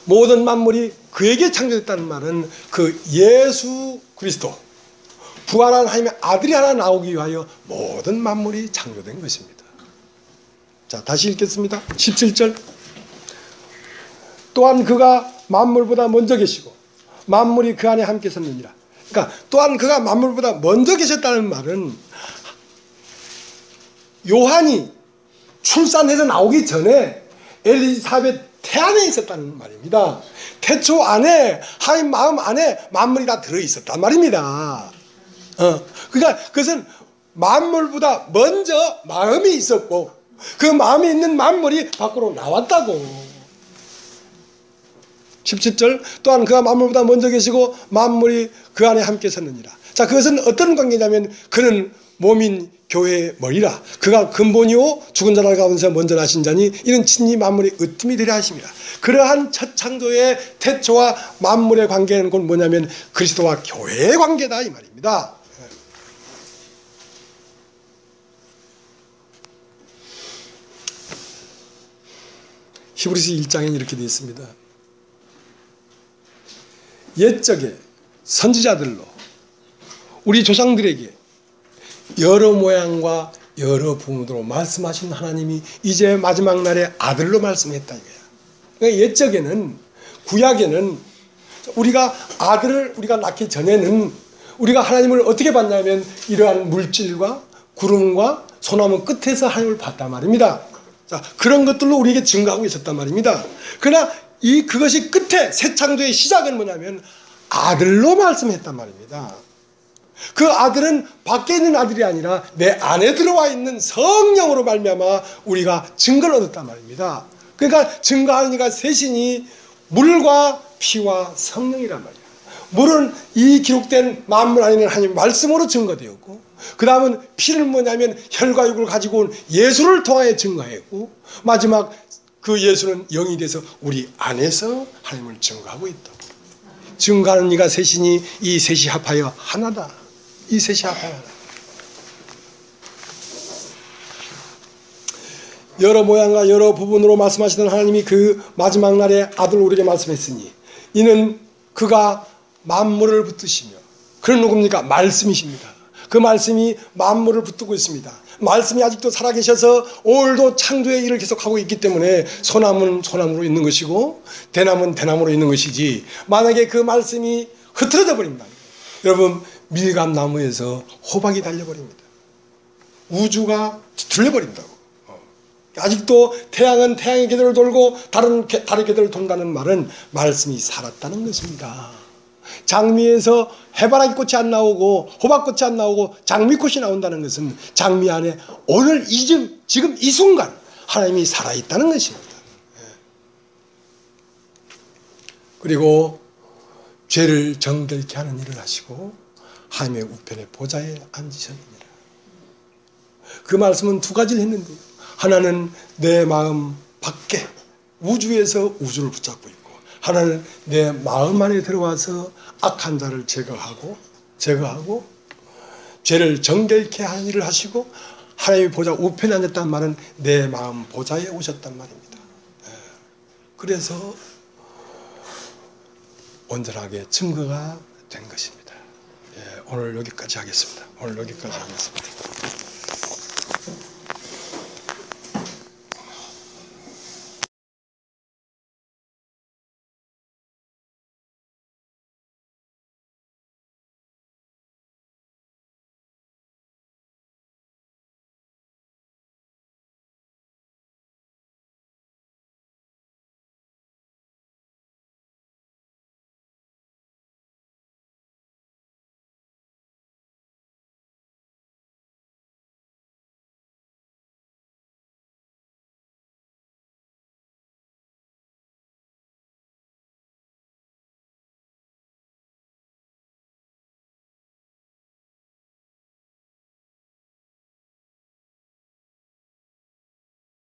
모든 만물이 그에게 창조됐다는 말은 그 예수 그리스도, 부활한 하나님의 아들이 하나 나오기 위하여 모든 만물이 창조된 것입니다. 자, 다시 읽겠습니다. 17절. 또한 그가 만물보다 먼저 계시고 만물이 그 안에 함께 섰느니라. 그러니까 또한 그가 만물보다 먼저 계셨다는 말은 요한이 출산해서 나오기 전에 엘리사벳 태안에 있었다는 말입니다. 태초 안에, 하나님 마음 안에 만물이 다 들어있었단 말입니다. 그러니까 그것은 만물보다 먼저 마음이 있었고 그 마음에 있는 만물이 밖으로 나왔다고. 17절. 또한 그가 만물보다 먼저 계시고 만물이 그 안에 함께 섰느니라. 자, 그것은 어떤 관계냐면 그는 몸인 교회의 머리라. 그가 근본이요 죽은 자들 가운데서 먼저 나신 자니 이는 친히 만물이 으뜸이 되려 하심이라. 그러한 첫 창조의 태초와 만물의 관계는 곧 뭐냐면 그리스도와 교회의 관계다 이 말입니다. 히브리서 1장에 이렇게 되어 있습니다. 옛적에 선지자들로 우리 조상들에게 여러 모양과 여러 부모로 말씀하신 하나님이 이제 마지막 날에 아들로 말씀했다 이거야. 그러니까 옛적에는, 구약에는 우리가 아들을 우리가 낳기 전에는 우리가 하나님을 어떻게 봤냐면 이러한 물질과 구름과 소나무 끝에서 하나님을 봤단 말입니다. 자, 그런 것들로 우리에게 증거하고 있었단 말입니다. 그러나 그것이 끝에 새 창조의 시작은 뭐냐면 아들로 말씀했단 말입니다. 그 아들은 밖에 있는 아들이 아니라 내 안에 들어와 있는 성령으로 말미암아 우리가 증거를 얻었단 말입니다. 그러니까 증거하는 이가 셋이니 물과 피와 성령이란 말이야. 물은 이 기록된 만물 안에 있는 하나님 말씀으로 증거되었고, 그 다음은 피는 뭐냐면 혈과 육을 가지고 온 예수를 통하여 증거했고, 마지막 그 예수는 영이 돼서 우리 안에서 하나님을 증거하고 있다. 증거하는 이가 셋이니 이 셋이 합하여 하나다. 이 셋이 합하여 하나. 여러 모양과 여러 부분으로 말씀하시던 하나님이 그 마지막 날에 아들을 우리에게 말씀했으니 이는 그가 만물을 붙드시며, 그는 누굽니까? 말씀이십니다. 그 말씀이 만물을 붙들고 있습니다. 말씀이 아직도 살아계셔서 오늘도 창조의 일을 계속하고 있기 때문에 소나무는 소나무로 있는 것이고 대나무는 대나무로 있는 것이지, 만약에 그 말씀이 흐트러져 버린다, 여러분 밀감나무에서 호박이 달려버립니다. 우주가 들려버린다고. 아직도 태양은 태양의 궤도를 돌고 달은 달의 궤도를 돈다는 말은 말씀이 살았다는 것입니다. 장미에서 해바라기 꽃이 안 나오고 호박꽃이 안 나오고 장미꽃이 나온다는 것은 장미 안에 오늘 지금 이 순간 하나님이 살아있다는 것입니다. 그리고 죄를 정결케 하는 일을 하시고 하나님의 우편의 보좌에 앉으셨느니라. 그 말씀은 두 가지를 했는데, 하나는 내 마음 밖에 우주에서 우주를 붙잡고 있고, 하나는 내 마음 안에 들어와서 악한 자를 제거하고 죄를 정결케 하는 일을 하시고 하나님의 보좌 우편에 앉았다는 말은 내 마음 보좌에 오셨단 말입니다. 그래서 온전하게 증거가 된 것입니다. 오늘 여기까지 하겠습니다.